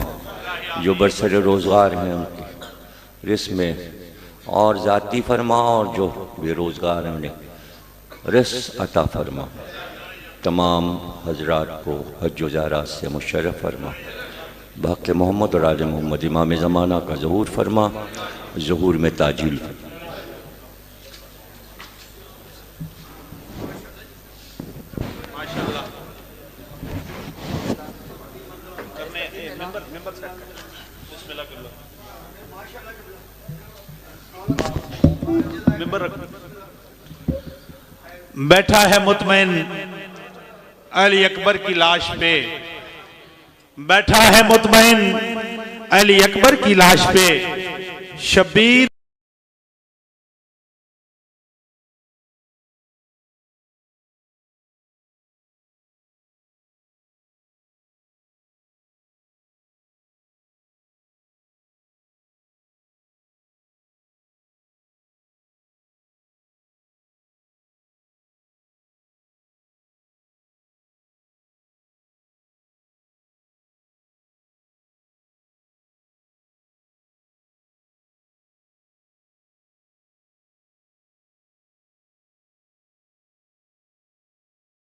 जो बरसर रोज़गार हैं उनकी रिस्क में और ज़ाती फरमा, और जो बेरोज़गार हैं उन्हें रिस्क अता फरमा। तमाम हजरात को हज व ज़ारात से मुशर्रफ फरमा। बहक़ मोहम्मद और आले मोहम्मद इमाम ज़माना का ज़हूर फरमा, ज़हूर में ताजील फरमा। बैठा है मुतमईन अली अकबर की लाश पे, बैठा है मुतमईन अली अकबर की लाश पे, शब्बीर